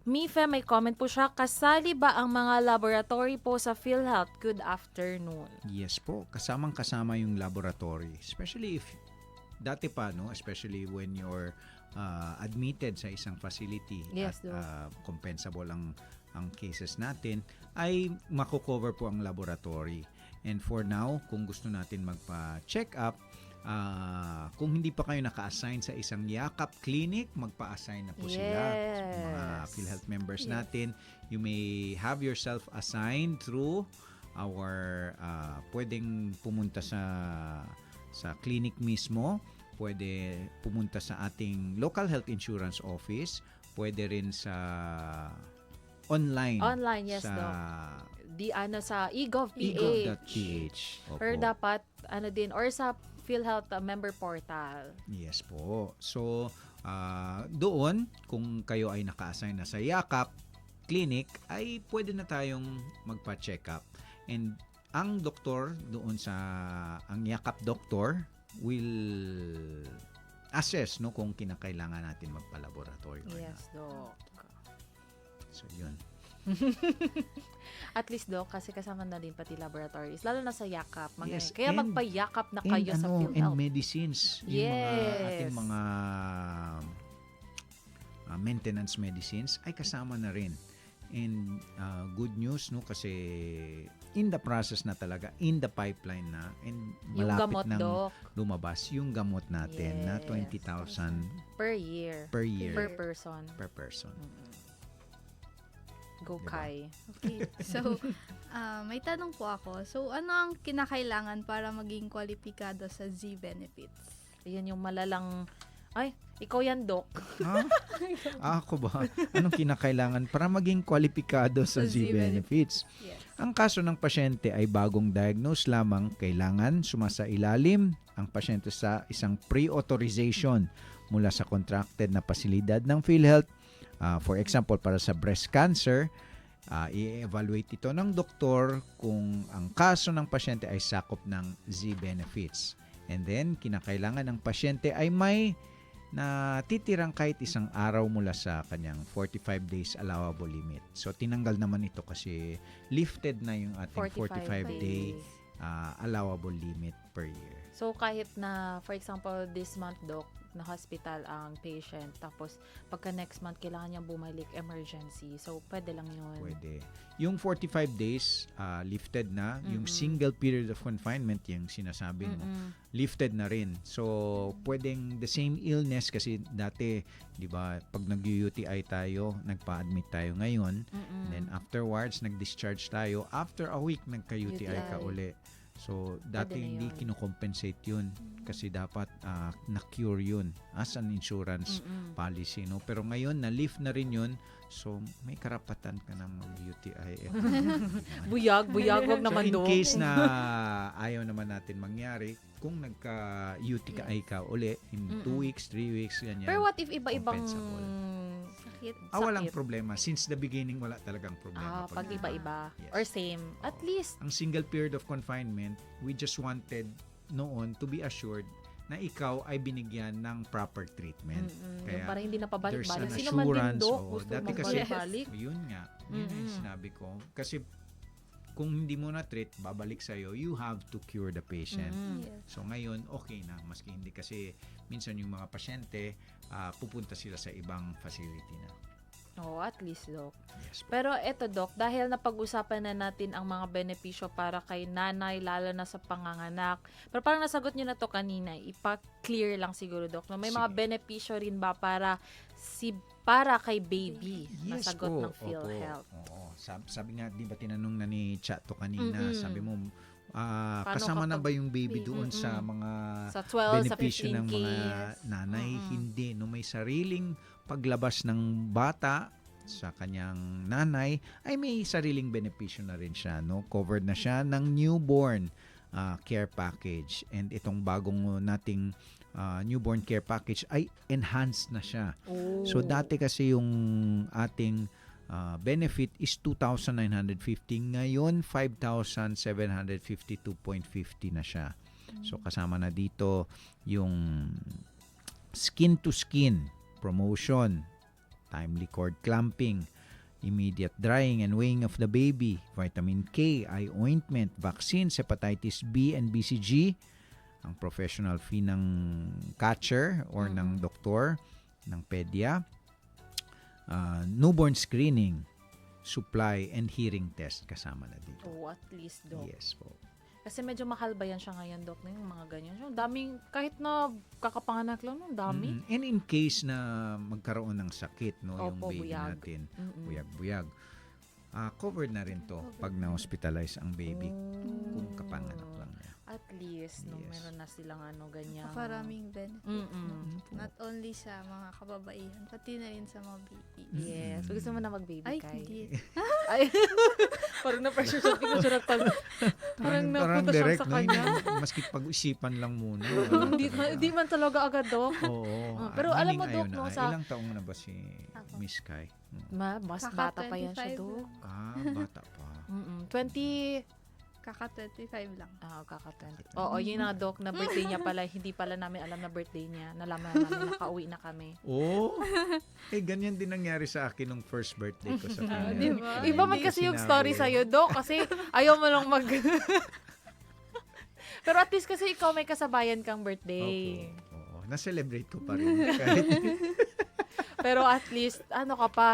Mife, may comment po siya. Kasali ba ang mga laboratory po sa PhilHealth? Good afternoon. Yes po, kasamang-kasama yung laboratory. Especially if, dati pa, no? Especially when you're admitted sa isang facility Yes, at compensable ang cases natin, ay mako-cover po ang laboratory. And for now, kung gusto natin magpa-check up, kung hindi pa kayo naka-assign sa isang Yakap Clinic, magpa-assign na po sila. So, mga Yes. PhilHealth members Yes. natin, you may have yourself assigned through our pwedeng pumunta sa clinic mismo, pwede pumunta sa ating local health insurance office, pwede rin sa online. Online, yes, sa Doc. Sa eGov.ph. eGov.ph. Opo. Or dapat, or sa PhilHealth member portal. Yes po. So, doon, kung kayo ay naka-assign na sa Yakap Clinic, ay pwede na tayong magpa-check up. And ang doktor doon ang Yakap doctor will assess kung kinakailangan natin magpa-laboratory or Yes, not. Doc. So, yun. At least, Doc, kasi kasama na din pati laboratories, lalo na sa Yakap. Yes, Kaya and- magpa-Yakap na kayo sa and PhilHealth. medicines. Yung ating Yes. mga maintenance medicines ay kasama na rin. And good news kasi in the process na talaga, in the pipeline na, and Yung malapit gamot, nang Doc, lumabas yung gamot natin na Yes. 20,000 per year. per year Per person. per person. Go, Diba? Kai. Okay. So, may tanong po ako. So, ano ang kinakailangan para maging kwalipikado sa Z-benefits? Ayan yung malalang... Ay, ikaw yan, Doc. Ha? Ako ba? Anong kinakailangan para maging kwalipikado sa Sa Z-benefits? Yes. Ang kaso ng pasyente ay bagong diagnose lamang, kailangan sumasailalim ang pasyente sa isang pre-authorization mula sa contracted na pasilidad ng PhilHealth. For example, para sa breast cancer, i-evaluate ito ng doktor kung ang kaso ng pasyente ay sakop ng Z-benefits. And then, kinakailangan ng pasyente ay may natitirang kahit isang araw mula sa kanyang 45 days allowable limit. So, tinanggal naman ito kasi lifted na yung ating 45-day days. allowable limit per year. So, kahit na, for example, this month, Doc, na hospital ang patient, tapos pagka next month, kailangan niyang bumalik emergency. So, pwede lang yun. Pwede. Yung 45 days, lifted na. Yung single period of confinement, yung sinasabi mo, lifted na rin. So, pwedeng the same illness kasi dati, di ba, pag nag-UTI tayo, nagpa-admit tayo ngayon, and then afterwards, nag-discharge tayo. After a week, nagka-UTI ka UTI. uli. So, dati na hindi yun. kinocompensate yun kasi dapat na-cure yun as an insurance policy. No? Pero ngayon, na-lift na rin yun. So, may karapatan ka na mag-UTI. Buyag, wag naman, So, in Doc. case na ayaw naman natin mangyari, kung nagka-UTI ka uli in 2 weeks, 3 weeks, ganyan. Pero what if iba-ibang Compensable. Sakit. Walang sakit? problema. Since the beginning, wala talagang problema. Pag iba-iba. Yes. Or same. At Oo. least, Ang single period of confinement, we just wanted noon to be assured na ikaw ay binigyan ng proper treatment. yung parang hindi na there's pabalik-balik. an Sino man din, assurance. Doc, Oo, gusto dati mong kasi, balik-balik. yun nga, yun yung sinabi ko. Kasi kung hindi mo na-treat, babalik sa'yo, you have to cure the patient. Yes. So ngayon, okay na. Maski hindi kasi minsan yung mga pasyente, pupunta sila sa ibang facility na. Oh, at least, Doc. Yes po. Pero eto, Doc, dahil napag-usapan na natin ang mga benepisyo para kay nanay, lalo na sa panganganak. Pero parang nasagot nyo na to kanina, ipa-clear lang siguro, Doc. No? May mga Sige. benepisyo rin ba para kay baby na Yes sagot po. ng PhilHealth? Opo. Oo. Sabi nga, di ba tinanong na ni Chato kanina, sabi mo, Paano kasama na kapag ba yung baby doon sa mga Sa 12, sa benepisyo 15 ng mga kids. nanay? Hindi. No, may sariling paglabas ng bata sa kanyang nanay, ay may sariling benepisyo na rin siya. No? Covered na siya ng newborn care package. And itong bagong nating newborn care package ay enhanced na siya. Oh. So dati kasi yung ating benefit is 2,950. Ngayon, 5,752.50 na siya. So kasama na dito yung skin-to-skin promotion, timely cord clamping, immediate drying and weighing of the baby, vitamin K, eye ointment, vaccines, hepatitis B and BCG, ang professional fee ng catcher or ng doktor, ng pedya, newborn screening, supply, and hearing test kasama na dito. Oh, at least, Doc. Yes po. Kasi medyo mahal ba yan siya ngayon, Dok, na yung mga ganyan. So, daming, kahit na kakapanganak lang, no, dami. And in case na magkaroon ng sakit, no, yung Opo, baby buyag. natin, Mm-mm. buyag-buyag, covered na rin to pag na-hospitalize ang baby kung kapanganak lang niya. At least, no, Yes. meron na silang ganyan. Maraming benefit. Mm-mm. Not only sa mga kababaihan, pati na rin sa mga baby. Yes. Gusto mo na mag-baby, Ay, Kai? hindi. Ay, parang na-pressure siya. Picture at parang napunta siya direct, sa no? kanya. Maski pag-isipan lang muna. Hindi man talaga agad, Dok. Oo. Pero alam mo, Meaning, Dok, ayun no, na. sa- Ilang taong na ba si Ako. Miss Kai? Mas bata pa yan siya, 25 Dok. Bata pa. 20... Kaka 25 lang. Kaka-20. Oo, yun na, Dok, na birthday niya pala. Hindi pala namin alam na birthday niya. Nalaman namin, nakauwi na kami. Oh, ganyan din nangyari sa akin nung first birthday ko sa kanya. di ba? Iba man Hindi kasi yung sinabi. story sa'yo, Dok, kasi ayaw mo lang mag... Pero at least kasi ikaw may kasabayan kang birthday. Opo, oo. Na-celebrate ko pa rin. Kahit Pero at least, ano ka pa,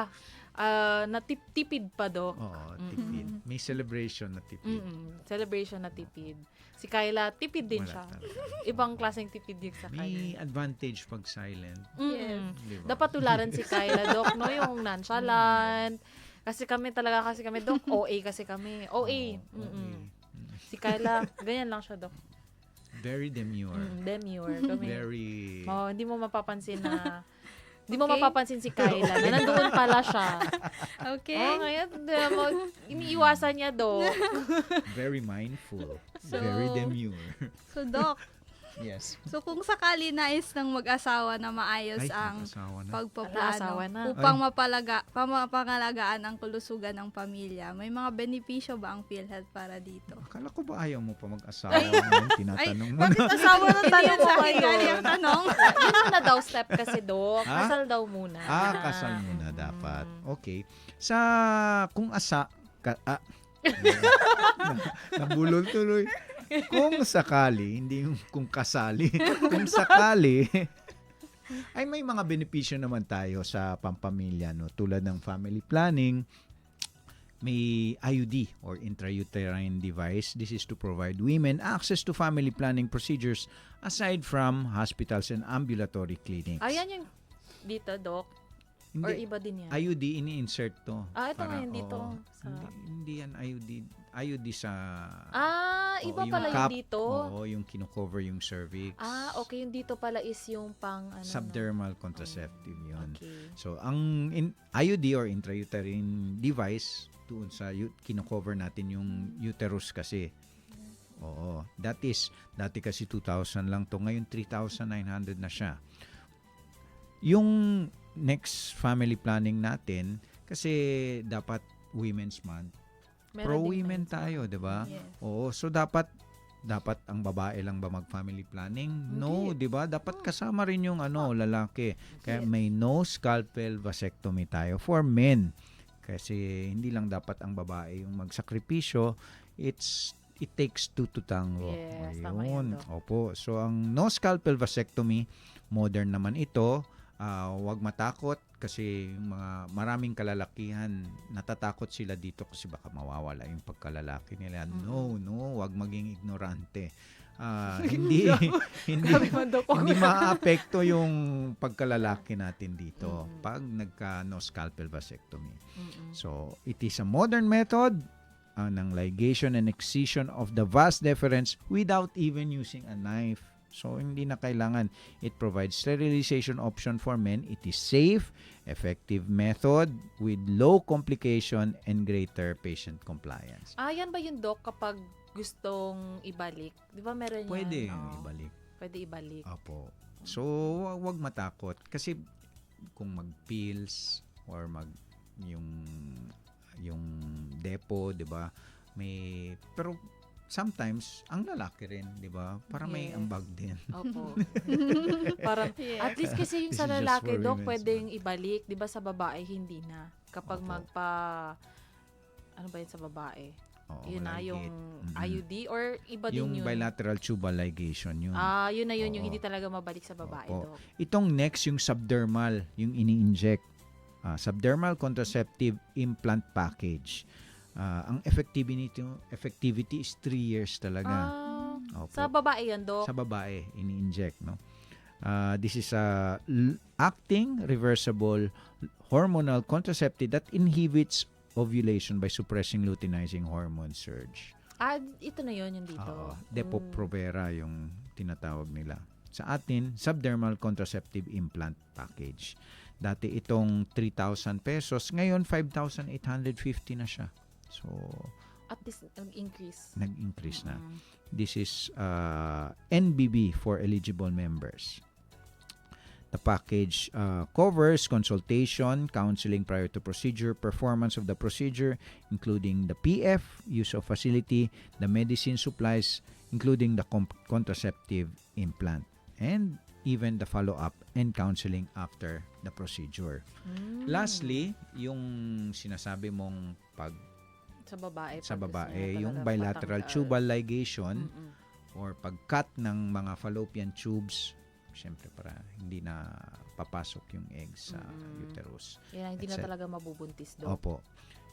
natipid pa, Dok. Oo, tipid. May celebration na tipid. Celebration na tipid. Si Kyla, tipid din Wala siya. talaga. Ibang klaseng tipid din sa May Kyla. advantage pag silent. Yes. Di ba? Dapat tularan si Kyla, Dok, no? Yung nonchalant. Kasi kami, Dok, OA kasi kami. OA. Oo, Mm-mm. okay. Si Kyla, ganyan lang siya, Dok. Very demure. Demure. Kami. Very... Hindi mo mapapansin na... Hindi mo Okay. mapapansin si Kyla na nandoon pala siya. Okay. Ngayon, iniiwasan niya, Dok. Very mindful. So- Very demure. So, Doc, Yes. so kung sakali nais ng mag-asawa na maayos Ay, ang mag-asawa na. pagpaplano Asawa na. upang mapangalagaan ang kalusugan ng pamilya, may mga benepisyo ba ang PhilHealth para dito? Akala ko ba ayaw mo pa mag-asawa? Ngayon, tinatanong mo na. bakit asawa ng tanong Hindi sa mo akin ngayon. galing ang tanong? Yun na daw step kasi, Dok. Ha? Kasal daw muna. Kasal muna dapat. Okay. Sa kung nabulol tuloy. Kung sakali, hindi yung kung kasali, kung sakali, ay may mga benepisyo naman tayo sa pampamilya, no? Tulad ng family planning, may IUD or intrauterine device. This is to provide women access to family planning procedures aside from hospitals and ambulatory clinics. Ayan yung dito, Dok. Or Hindi, iba din yan. IUD ini-insert to. Ito ngayon dito. oo. Hindi yan IUD. IUD sa... Iba oo, pala yung yung cup, dito. Oo, yung kino-cover yung cervix. Okay. Yung dito pala is yung pang ano. Subdermal contraceptive yun. Okay. So, ang IUD or intrauterine device, doon sa kino-cover natin yung uterus kasi. Oo. Dati kasi 2,000 lang to. Ngayon 3,900 na siya. Yung next family planning natin, kasi dapat Women's Month. Meron Pro-women din tayo, di ba? Yes. Oo. So, dapat ang babae lang ba mag-family planning? No, di ba? Dapat kasama rin yung lalaki. Kaya Yes. may no scalpel vasectomy tayo for men. Kasi hindi lang dapat ang babae yung magsakripisyo. It takes two to tango. Yes, tama yan, Doc. Opo. So, ang no scalpel vasectomy, modern naman ito. Huwag matakot kasi yung maraming kalalakihan natatakot sila dito kasi baka mawawala yung pagkalalaki nila. No, huwag maging ignorante. Hindi Sabi mo, Dok. hindi maaapekto yung pagkalalaki natin dito pag nagka no scalpel vasectomy. So, it is a modern method ng ligation and excision of the vas deferens without even using a knife. So, hindi na kailangan. It provides sterilization option for men. It is safe, effective method with low complication and greater patient compliance. Yan ba yung, Dok, kapag gustong ibalik? Di ba meron yan? Pwede Oo. ibalik. Pwede ibalik. Opo. So, wag matakot. Kasi kung mag-pills or yung depo, di ba? Pero sometimes, ang lalaki rin, di ba? Para may Yes. ambag din. Opo. Parang, Yes. at least kasi yung sa This is just lalaki, for Dok, women's pwedeng ibalik. Di ba sa babae, hindi na. Kapag Opo. ano ba yun sa babae? Oo, Yun na, ligate. yung Mm-mm. IUD or iba Yung din yun? bilateral tubal ligation, yun. Yun na yun, yung Oo. hindi talaga mabalik sa babae, Opo. Dok. Itong next, yung subdermal, yung ini-inject. Subdermal contraceptive implant package. Ang effectivity is 3 years talaga. Opo. Sa babae yan, Dok? Sa babae, ini-inject, no? This is a acting reversible hormonal contraceptive that inhibits ovulation by suppressing luteinizing hormone surge. Ito na yun, yung dito. Depo-Provera yung tinatawag nila. Sa atin, subdermal contraceptive implant package. Dati itong 3,000 pesos, ngayon 5,850 na siya. So, At least, nag-increase. nag-increase na. This is NBB for eligible members. The package covers consultation, counseling prior to procedure, performance of the procedure, including the PF, use of facility, the medicine supplies, including the contraceptive implant, and even the follow-up and counseling after the procedure. Lastly, yung sinasabi mong Sa babae. yung bilateral tubal ligation or pag-cut ng mga fallopian tubes, syempre para hindi na papasok yung eggs sa uterus. Yan, hindi na Etc. talaga mabubuntis, Dok. Opo.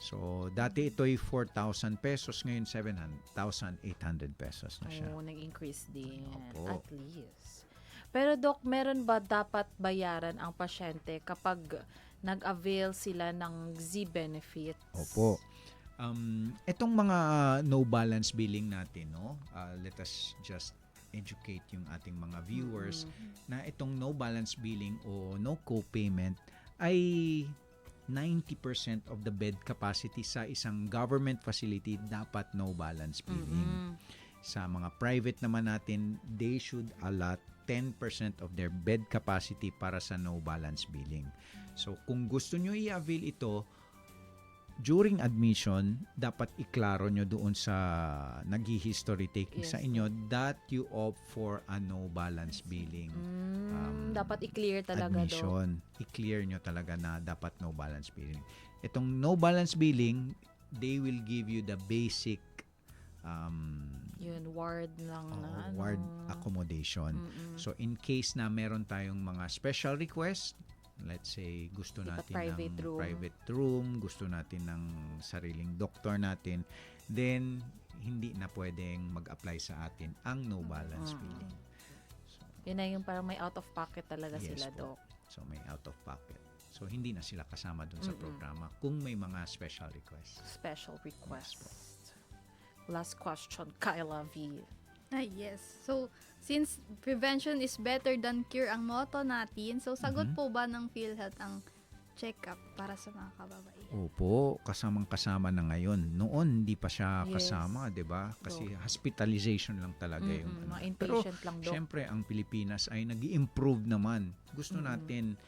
So, dati ito'y 4,000 pesos, ngayon 7,800 pesos na siya. Nag-increase din. Opo. At least. Pero, Dok, meron ba dapat bayaran ang pasyente kapag nag-avail sila ng Z-benefits? Opo. Itong mga no balance billing natin, no? Let us just educate yung ating mga viewers na itong no balance billing o no co-payment ay 90% of the bed capacity sa isang government facility dapat no balance billing. Sa mga private naman natin, they should allot 10% of their bed capacity para sa no balance billing. So kung gusto nyo i-avail ito, during admission, dapat iklaro nyo doon sa nag-history taking sa inyo that you opt for a no balance billing. Dapat i-clear talaga, Admission. I-clear nyo talaga na dapat no balance billing. Itong no balance billing, they will give you the basic ward lang na ward accommodation. So in case na meron tayong mga special request, let's say gusto natin ng private room, gusto natin ng sariling doktor natin, then hindi na pwedeng mag-apply sa atin ang no balance billing. So, yun na yung parang may out of pocket talaga yes sila, po. Dok. So may out of pocket. So hindi na sila kasama dun sa programa kung may mga special request. Special request. Last question, Kyla V. Yes. So, since prevention is better than cure ang motto natin, so sagot po ba ng PhilHealth ang check-up para sa mga kababaihan? Opo, kasamang-kasama na ngayon. Noon, hindi pa siya kasama, di ba? Kasi hospitalization lang talaga yung Mga Pero, inpatient lang, Dok. syempre, ang Pilipinas ay nag-i-improve naman. Gusto natin,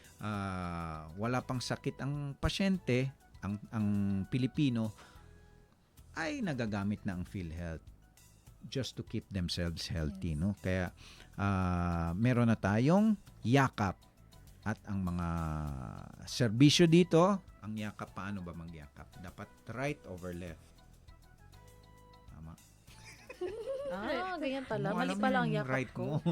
wala pang sakit ang pasyente, ang Pilipino, ay nagagamit na ang PhilHealth just to keep themselves healthy, no? Kaya meron na tayong yakap at ang mga serbisyo dito, ang yakap, paano ba magyakap? Dapat right over left. Tama. Ganyan pala. Mo Mali alam pala ang yung yakap right ko. mo.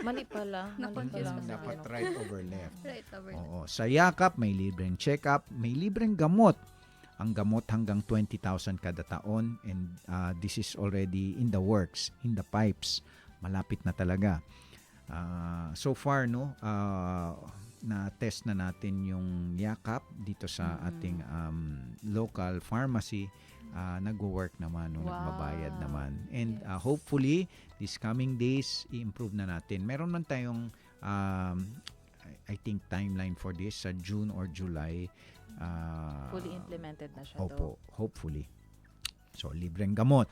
Mali pala. Na-confuse Mali pa sa Dapat ano. right over left. Right over there. Oo. Sa yakap, may libreng check-up, may libreng gamot. Ang gamot hanggang 20,000 kada taon, and this is already in the works, in the pipes. Malapit na talaga. So far, no, na-test na natin yung yakap dito sa ating local pharmacy. Nagwo-work naman, no, nagbabayad naman. And hopefully, these coming days, i-improve na natin. Meron man tayong, I think, timeline for this sa June or July. Fully implemented na siya, Opo, hopefully. So, libreng gamot.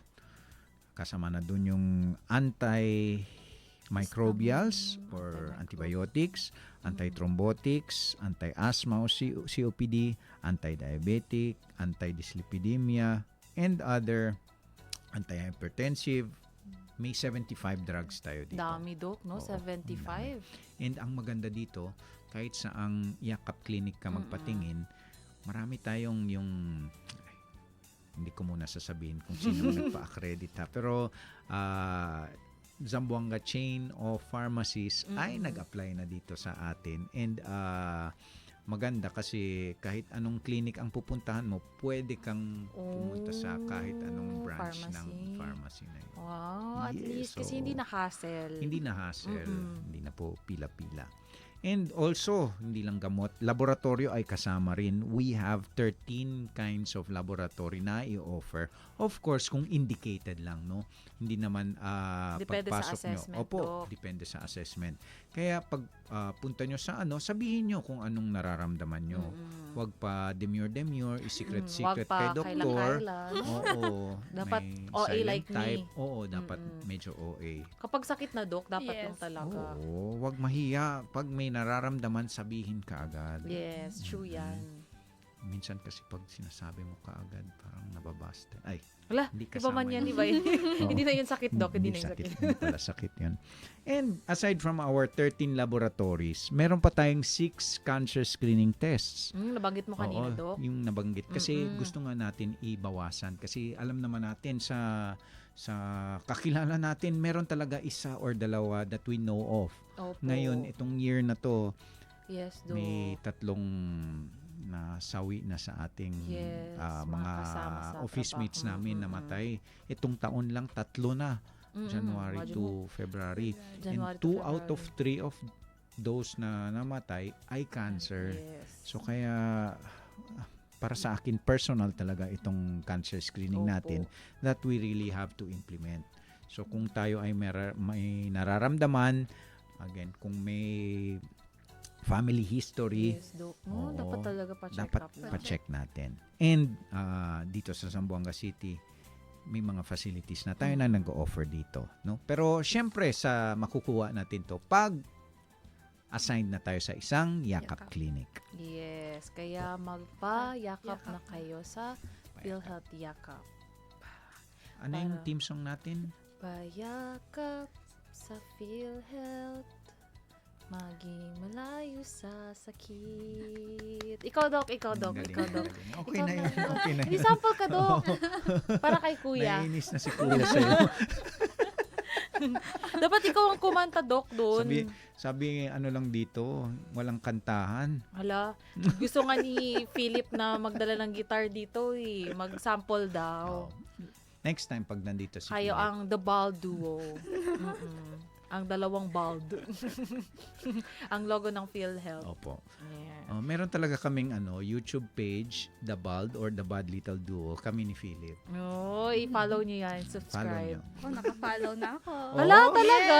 Kasama na dun yung anti-microbials or antibiotics, anti-thrombotics, anti-asthma o COPD, anti-diabetic, anti-dyslipidemia, and other anti-hypertensive. May 75 drugs tayo dito. Dami, Dok, no? Oo, 75. And ang maganda dito, kahit sa ang yakap clinic ka magpatingin, marami tayong yung, hindi ko muna sasabihin kung sino nagpa-accredit ha, pero Zamboanga chain of pharmacies ay nag-apply na dito sa atin, and maganda kasi kahit anong clinic ang pupuntahan mo, pwede kang pumunta sa kahit anong branch ng pharmacy na yun. Wow, at Yes, least kasi oo. hindi na hassle. Hindi na hassle, Mm-mm. hindi na po pila-pila. And also, hindi lang gamot, laboratorio ay kasama rin. We have 13 kinds of laboratory na i-offer. Of course, kung indicated lang, no? Hindi naman Depende sa pagpasok nyo. assessment, Opo, Doc. depende sa assessment. Kaya pag punta nyo sa sabihin nyo kung anong nararamdaman nyo. Huwag pa demure, secret Wag pa kay doktor. kailan-kailan. Oo. Dapat may OA silent like me. type. Oo, dapat Mm-mm. medyo OA. Kapag sakit na, Dok, dapat Yes. yung talaga. Oo, wag mahiya. Pag may nararamdaman, sabihin ka agad. Yes, true yan. Minsan kasi pag sinasabi mo ka agad, parang nababasta. Ay, Wala, hindi iba kasama man yan, yun. iba yun. Oo. Hindi na yun sakit, Dok. Hindi na yun sakit. Hindi pala sakit yun. And aside from our 13 laboratories, meron pa tayong 6 cancer screening tests. Nabanggit mo kanina, Oo, Dok. yung nabanggit. Kasi Mm-mm. gusto nga natin ibawasan. Kasi alam naman natin sa kakilala natin, meron talaga isa or dalawa that we know of. Opo. Ngayon, itong year na to, Yes, Dok. may 3 nasawi na sa ating Yes, mga mga kasama sa office trabaho. mates namin Mm-mm. namatay. Itong taon lang 3 na. January Imagine to mo, February. January And to 2 out of February. 3 of those na namatay ay cancer. Yes. So kaya para sa akin personal talaga itong cancer screening Opo. natin that we really have to implement. So kung tayo ay may nararamdaman, again, kung may family history, Yes, Dok. Oo. Dapat talaga pa-check dapat up na. pa-check natin. And dito sa Zamboanga City, may mga facilities na tayo na nag-offer dito, no? Pero syempre sa makukuha natin to pag assigned na tayo sa isang yakap Yakap. clinic. Yes, kaya magpa-yakap Yakap. na kayo sa PhilHealth Yakap. Ano yung Para- team song natin? Payakap sa PhilHealth, maging malayo sa sakit. Ikaw, Dok. Ang galing, Ikaw, Dok. galing. Okay Ikaw na yun. Okay na Hindi yun. sample ka, Dok. Para kay Kuya. Naiinis na si Kuya sa'yo. Dapat ikaw ang kumanta, Dok, doon. Sabi ano lang dito, walang kantahan. Hala, gusto nga ni Philip na magdala ng guitar dito eh. Mag-sample daw. Oh. Next time pag nandito si Kayo Kuya. ang The Bald Duo. Mm-mm. Ang dalawang bald. Ang logo ng PhilHealth. Opo. Yeah. Meron talaga kaming YouTube page, The Bald or The Bad Little Duo, kami ni Philip. Oh, i-follow nyo yan. Follow Subscribe. nyo. Oh, nakafollow na ako. Hala, talaga?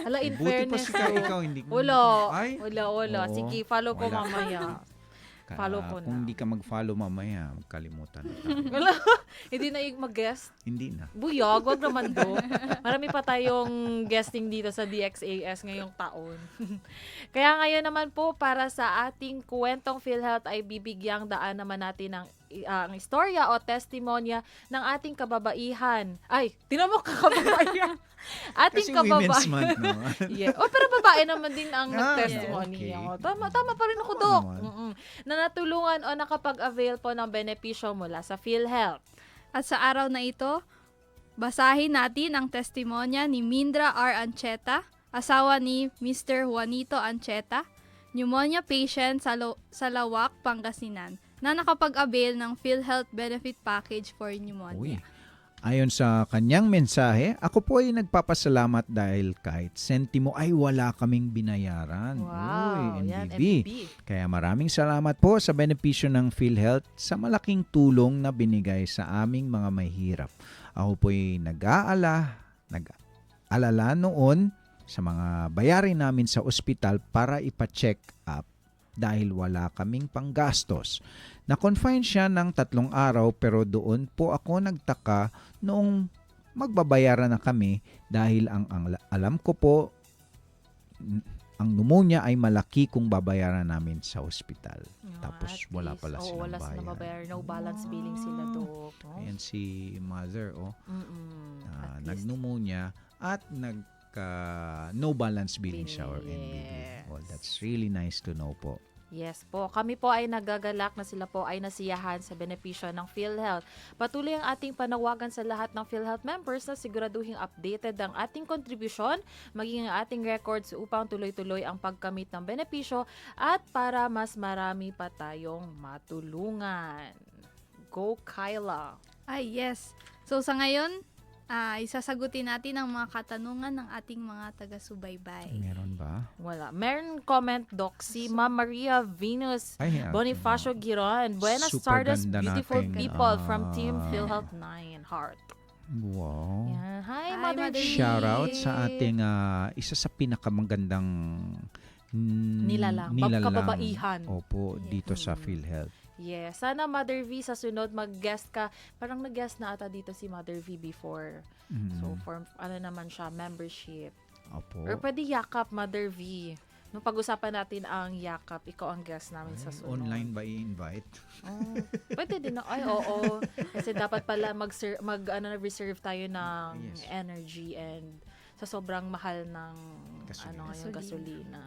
Hala, in Buti pa fairness. si ikaw hindi. Wala. Ay, Wala. Oo. Sige, follow ko Wala. mamaya. Follow ko na. Kung hindi ka mag-follow mamaya, magkalimutan. Wala. Hindi na yung mag-guest. Hindi na. Buyog, wag naman do. Marami pa tayong guesting dito sa DXAS ngayong taon. Kaya ngayon naman po, para sa ating kwentong PhilHealth ay bibigyang daan naman natin ng ang istorya o testimonya ng ating kababaihan. Ay, tinan mo kababaihan. Ating Kasi Women's Month, no? Yeah. Oh, pero babae naman din ang Ah, nag-testimony. okay. Oh, tama pa rin ako, Tama Dok. naman. Na natulungan o nakapag-avail po ng benepisyo mula sa PhilHealth. At sa araw na ito, basahin natin ang testimonya ni Mindra R. Ancheta, asawa ni Mr. Juanito Ancheta, pneumonia patient sa Lawak, Pangasinan, na nakapag-avail ng PhilHealth Benefit Package for Uy. Pneumonia. Ayon sa kanyang mensahe, ako po ay nagpapasalamat dahil kahit sentimo ay wala kaming binayaran. Wow, Uy, yan, MBB. MBB. Kaya maraming salamat po sa benepisyo ng PhilHealth sa malaking tulong na binigay sa aming mga mahirap. Ako po ay nag-alala noon sa mga bayarin namin sa ospital para ipa-check up dahil wala kaming panggastos. Na-confine siya ng 3 araw pero doon po ako nagtaka noong magbabayaran na kami dahil ang alam ko po ang pneumonia ay malaki kung babayaran namin sa ospital. Tapos At wala least, pala silang wala silang bayad. mabayar. No balance billing sila, Dok. No? Ayan si mother, Mm-mm. At least, nag-pneumonia at no balance billing siya or Billing, NBD. yes. Well, that's really nice to know po. Yes po, kami po ay nagagalak na sila po ay nasiyahan sa benepisyo ng PhilHealth. Patuloy ang ating panawagan sa lahat ng PhilHealth members na siguraduhing updated ang ating kontribusyon, maging ang ating records upang tuloy-tuloy ang pagkamit ng benepisyo at para mas marami pa tayong matulungan. Go Kyla! Ay, yes. So, sa ngayon, isasagutin natin ang mga katanungan ng ating mga taga-subaybay. Meron ba? Wala. Meron comment, Doc, si Ma'am Maria Venus Ay, Bonifacio Giron. Buenas Super tardes, ganda beautiful nating, people from Team PhilHealth 9 Heart. Wow. Yan. Hi, Hi, Mother Mother G. G. Shout out sa ating isa sa pinakamagandang Nilalang. Kababaihan. Opo, dito sa PhilHealth. Yes. Sana Mother V sa sunod mag-guest ka. Parang nag-guest na ata dito si Mother V before. So, for naman siya, membership. Opo. Or pwede yakap, Mother V. Nung pag-usapan natin ang yakap, ikaw ang guest namin sa sunod. Online ba i-invite? Oh, pwede din. Ay, oo. Kasi dapat pala reserve tayo ng Yes. energy and sa sobrang mahal ng Gasolina. gasolina.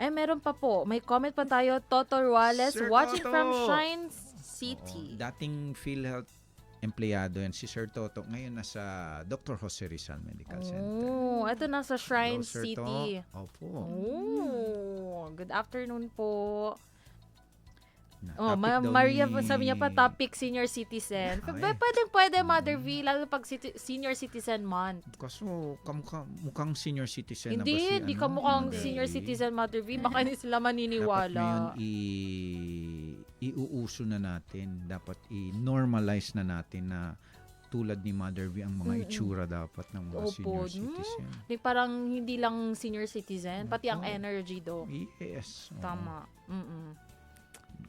Meron pa po. May comment pa tayo. Toto Ruales, Sir watching Toto! from Shine City. Oo, dating PhilHealth empleyado yan, si Sir Toto. Ngayon nasa Dr. Jose Rizal Medical Center. Oh, ito nasa Shrine Hello, Sir City. To. Opo. Oh, good afternoon po. Na- topic daw Maria, ni- sabi niya pa topic senior citizen. Ay. Pwede, Mother V, lalo pag senior citizen month. Kaso, mukhang senior citizen na ba Hindi, si di ka mukhang Mother senior V? citizen, Mother V. Baka hindi sila Dapat maniniwala. ngayon iuuso na natin. Dapat i-normalize na natin na tulad ni Mother V ang mga itsura dapat ng mga Opo. senior citizen. Parang hindi lang senior citizen, pati ang Opo. energy do. Yes. oo. Tama. Mm-mm.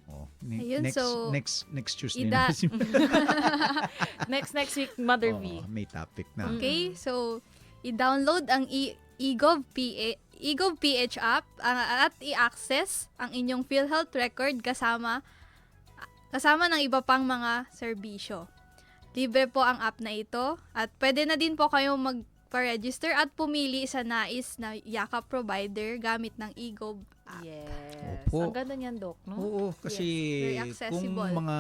Oh. Ayun, next, so, next Tuesday ida- na si Next week, Mother Oo, V. may topic na. Okay, so i-download ang eGov PH app at i-access ang inyong PhilHealth record kasama ng iba pang mga serbisyo. Libre po ang app na ito at pwede na din po kayong magpa-register at pumili sa nais na yakap provider gamit ng eGov app. Yes. Opo. Ang ganda niyan, Doc, no? Oo, kasi very kung accessible. mga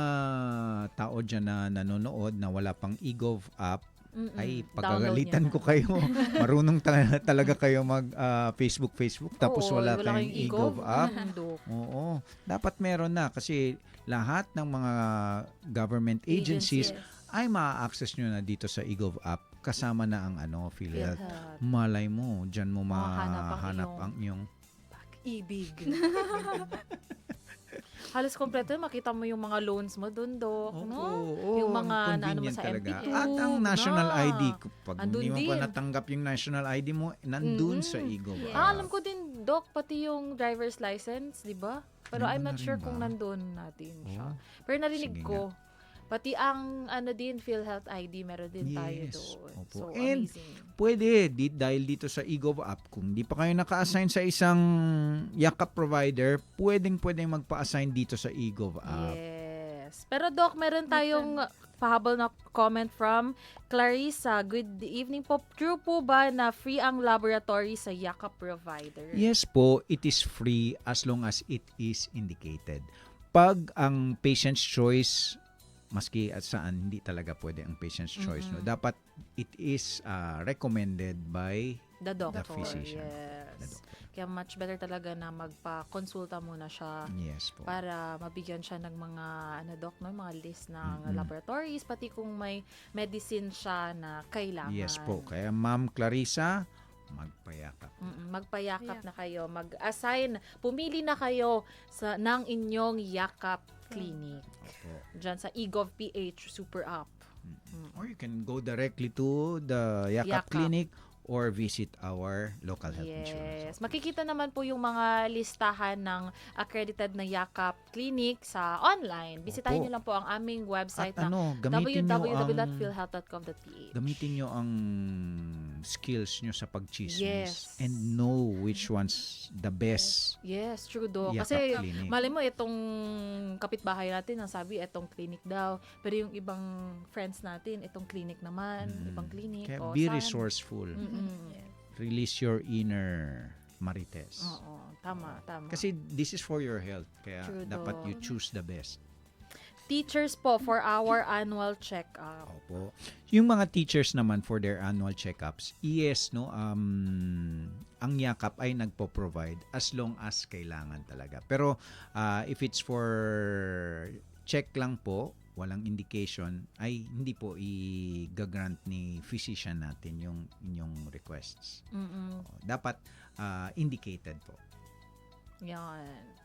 tao dyan na nanonood na wala pang eGov app, Mm-mm. ay Download pagagalitan niyo ko na. kayo. Marunong talaga kayo mag Facebook tapos Oo, wala kayong eGov app. Doc. Oo, dapat meron na kasi lahat ng mga government agencies ay ma-access nyo na dito sa eGov app kasama na ang PhilHealth. PhilHealth. Malay mo, dyan mo Mahanap mahanap ang ang iyong Ibig. Halos kompleto, makita mo yung mga loans mo doon, Doc, no? Yung mga naano mo convenient sa talaga. MPQ. At ang national na. ID, pag Andun hindi mo pa din. natanggap yung national ID mo, nandun sa eGov Yes. app. Alam ko din, Doc, pati yung driver's license, di ba? Pero I'm Nandun not na sure rin kung ba? nandun natin siya. Oh, Pero narinig sige ko, pati ang din, PhilHealth ID, meron din tayo Yes. doon. Opo. So, And amazing. Pwede, dahil dito sa eGov app, kung di pa kayo naka-assign sa isang yakap provider, pwedeng magpa-assign dito sa eGov app. Yes. Pero Doc, meron tayong pahabol na comment from Clarissa. Good evening po. True po ba na free ang laboratory sa yakap provider? Yes po, it is free as long as it is indicated. Pag ang patient's choice, maski at saan, hindi talaga pwede ang patient's choice. No? Dapat it is recommended by The doctor. physician. Yes. the doctor. Kaya much better talaga na magpa-consulta muna siya Yes po. para mabigyan siya ng mga Doc, no, mga list ng Mm-mm. laboratories, pati kung may medicine siya na kailangan. Yes po. Kaya Ma'am Clarissa, magpayakap. Magpayakap na kayo, mag-assign, pumili na kayo ng inyong yakap clinic. Opo. Diyan sa eGov PH Super App. Or you can go directly to the Yakap Yakap. Clinic or visit our local health insurance. Yes. Makikita naman po yung mga listahan ng accredited na yakap clinic sa online. Bisitahin Opo. niyo lang po ang aming website At na gamitin nyo ang www.philhealth.gov.ph. gamitin nyo ang skills nyo sa pagchismis Yes. and know which one's the best Yes, true do. Yakap Kasi clinic. malay mo itong kapitbahay natin ang sabi itong clinic daw. Pero yung ibang friends natin itong clinic naman, ibang clinic. Kaya O, be saan? resourceful. Mm-mm. Release your inner marites. Oo, tama. Kasi this is for your health. Kaya True, dapat Doc. you choose the best. Teachers po for our annual check-up. Opo. Yung mga teachers naman for their annual checkups, yes, no, ang yakap ay nagpo-provide as long as kailangan talaga. Pero if it's for check lang po, walang indication, ay hindi po i-grant ni physician natin yung inyong requests. Dapat indicated po. Yan.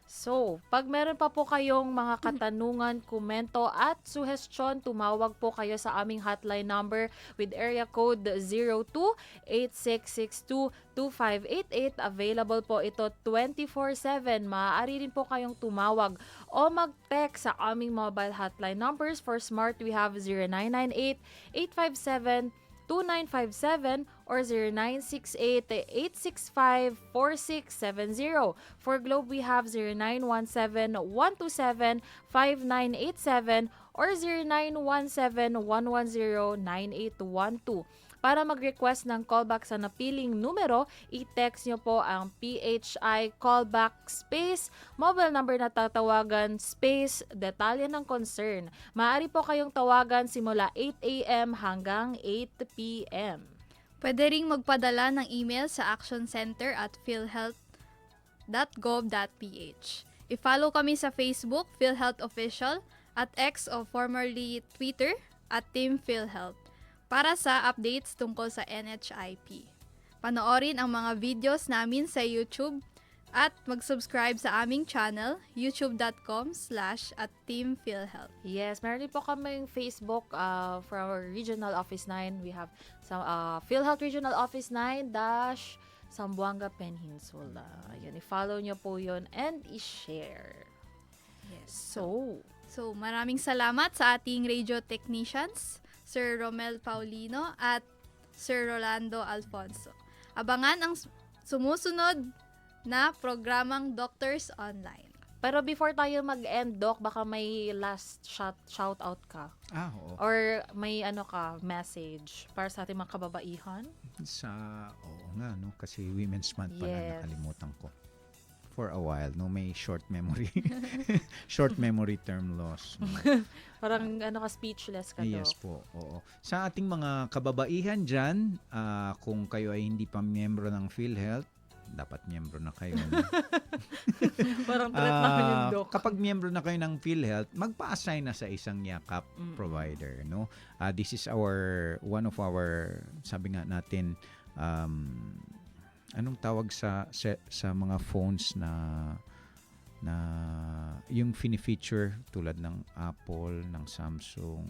So, pag meron pa po kayong mga katanungan, komento at suhestyon, tumawag po kayo sa aming hotline number with area code 02-8662-2588. Available po ito 24/7. Maaari rin po kayong tumawag o mag-text sa aming mobile hotline numbers. For Smart, we have 0998-857-2957 or 0968-865-4670. For Globe, we have 0917-127-5987 or 0917-110-9812. Para mag-request ng callback sa napiling numero, i-text nyo po ang PHI callback space, mobile number na tatawagan space, detalye ng concern. Maaari po kayong tawagan simula 8 a.m. hanggang 8 p.m. Pwede ring magpadala ng email sa actioncenter@philhealth.gov.ph. I-follow kami sa Facebook, PhilHealth Official, at X o formerly Twitter, @Team PhilHealth, para sa updates tungkol sa NHIP. Panoorin ang mga videos namin sa YouTube at mag-subscribe sa aming channel, youtube.com/@teamphilhealth. Yes, meron din po kaming Facebook for our Regional Office 9. We have some PhilHealth Regional Office 9 Zamboanga Peninsula. Ayan, i-follow nyo po yun and i-share. Yes. So, Maraming salamat sa ating radio technicians, Sir Romel Paulino at Sir Rolando Alfonso. Abangan ang sumusunod na programang Doctors Online. pero before tayo mag-end, Doc, baka may last shout out ka. Oo. Or may message para sa ating mga kababaihan? Oo nga, no? Kasi Women's Month pala, Yes. nakalimutan ko. For a while, no? May short memory. Short memory term loss. No? Parang speechless ka, Doc. Yes po, oo. Sa ating mga kababaihan dyan, kung kayo ay hindi pa miyembro ng PhilHealth, dapat miyembro na kayo. No? Parang threat naman yung Doc. Kapag miyembro na kayo ng PhilHealth, magpa-assign na sa isang yakap provider. No? This is one of our, sabi nga natin, anong tawag sa mga phones na yung fini-feature tulad ng Apple, ng Samsung,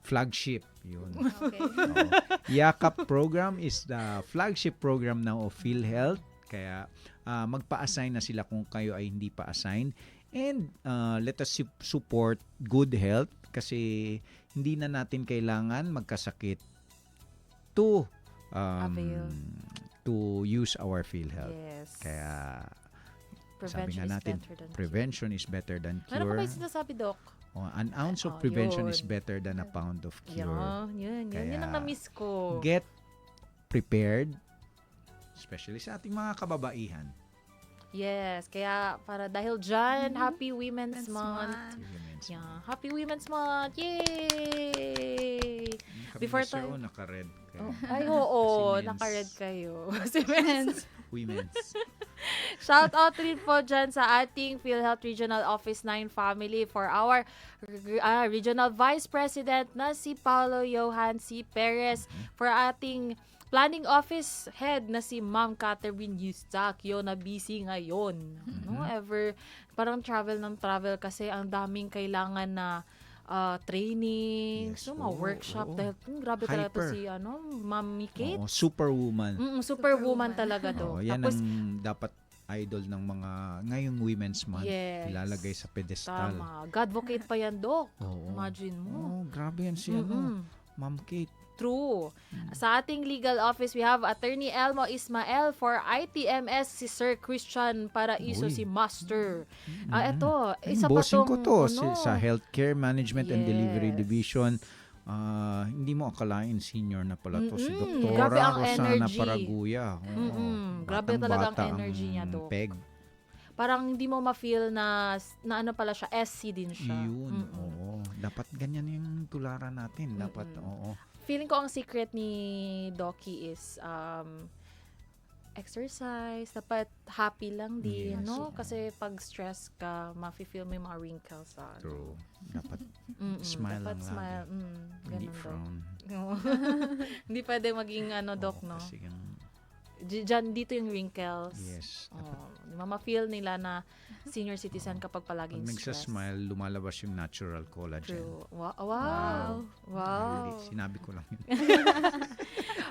flagship yun. Okay. Oo. Yakap program is the flagship program now of PhilHealth, kaya magpa-assign na sila kung kayo ay hindi pa assign, and let us support good health kasi hindi na natin kailangan magkasakit to Avail. to use our PhilHealth. Yes. Kaya sabi Prevention nga is natin, better than prevention is better than Ano cure. pa ba yung sinasabi, Doc? An ounce of prevention yun. is better than a pound of cure. Yun Kaya, ang na-miss ko. Get prepared, especially sa ating mga kababaihan. Yes, kaya dahil dyan, Happy Women's Month. Women's Yeah, Happy Women's Month! Yay! Kami Before ni Sir tayo- O, naka-red. Ay, oo, Si Men's. naka-red kayo. Si Men's. Women's. Shout out rin po dyan sa ating PhilHealth Regional Office 9 family for our Regional Vice President na si Paulo Johan C. Perez, for ating Planning Office Head na si Ma'am Catherine Eustachio na busy ngayon. No, parang travel kasi ang daming kailangan na training, Yes, mga workshop. oo. Dahil grabe talaga to Hyper. si Ma'am Kate. Oo, superwoman. Superwoman talaga to. Oo, yan Tapos, ang dapat idol ng mga ngayong Women's Month. Yes. Ilalagay sa pedestal. tama. Godvocate pa yan, Doc. Oo. Imagine mo. Oh, grabe yan si Ma'am Kate. True. Sa ating legal office, we have Attorney Elmo Ismael. For ITMS, si Sir Christian Paraiso, Uy. si Master. Ito, isa pa Bossing tong, ko to sa Healthcare Management and Delivery Yes. Division. Hindi mo akalain senior na pala to si Mm-mm. Doktora Grabe ang Rosana energy. Paraguya. Oo. Grabe talagang energy niya, Dok. Peg. Parang hindi mo ma-feel na ano pala siya, SC din siya. Yun, Mm-mm. oo. Dapat ganyan yung tularan natin. Dapat, oo. Feeling ko ang secret ni Doki is exercise. Dapat happy lang din, Yes, no? oo. Kasi pag stress ka, ma-feel mo yung mga wrinkles. True. Dapat Mm-mm. Smile Dapat lang smile. hindi Ganun daw. frown. Oo. Hindi pwede maging Dok, Oo, no? Kasi Diyan, dito yung wrinkles. yes. Dapat Ma-feel nila na senior citizen kapag palaging pag stress. nagsasmile, lumalabas yung natural collagen. True. Wow. Hindi, sinabi ko lang yun.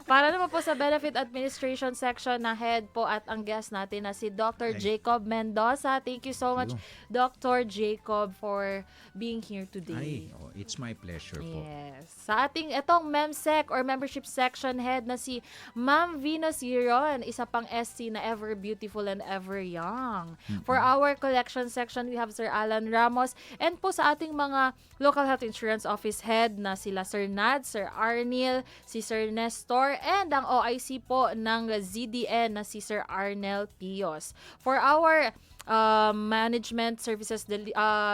Para naman po sa Benefit Administration section na head po at ang guest natin na si Dr. Ay. Jacob Mendoza. Thank you so much, Yun. Dr. Jacob, for being here today. It's my pleasure po. Yes. Sa ating itong MEMSEC or Membership Section Head na si Ma'am Venus Giron, isa pang SC na ever beautiful and ever young. For our collection section, we have Sir Alan Ramos, and po sa ating mga local health insurance office head na sila Sir Nad, Sir Arnil, si Sir Nestor, and ang OIC po ng ZDN na si Sir Arnel Pios. For our Management Services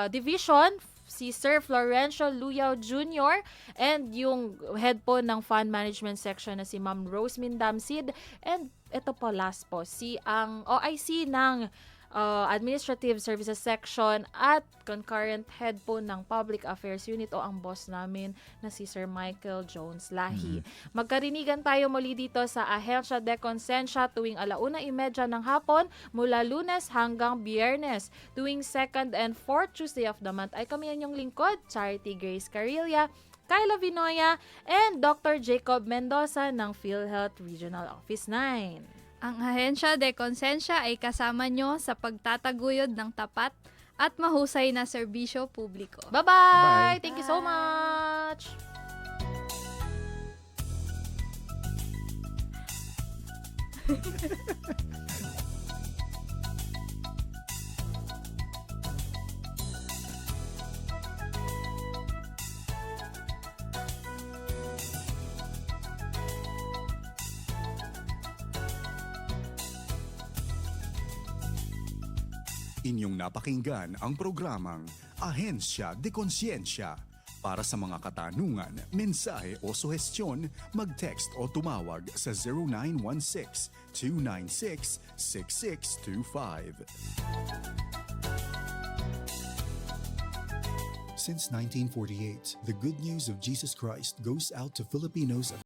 Division, si Sir Florencio Luyao Jr. and yung head po ng Fund Management Section na si Ma'am Rose Mindamsid, and ito po last po, si ang OIC ng Administrative Services Section at concurrent head po ng Public Affairs Unit o ang boss namin na si Sir Michael Jones Lahi. Magkarinigan tayo muli dito sa Ahensya de Consensya tuwing 1:30 ng hapon mula Lunes hanggang Biyernes. Tuwing 2nd and 4th Tuesday of the month ay kami ang inyong lingkod, Charity Grace Carilla, Kyla Vinoya, and Dr. Jacob Mendoza ng PhilHealth Regional Office 9. Ang Ahensya de Consensya ay kasama nyo sa pagtataguyod ng tapat at mahusay na serbisyo publiko. Bye-bye! Bye-bye. Thank you so much! Inyong napakinggan ang programang Ahensya de Konsensya. Para sa mga katanungan, mensahe o suhestyon, mag-text o tumawag sa 0916-296-6625. Since 1948, the good news of Jesus Christ goes out to Filipinos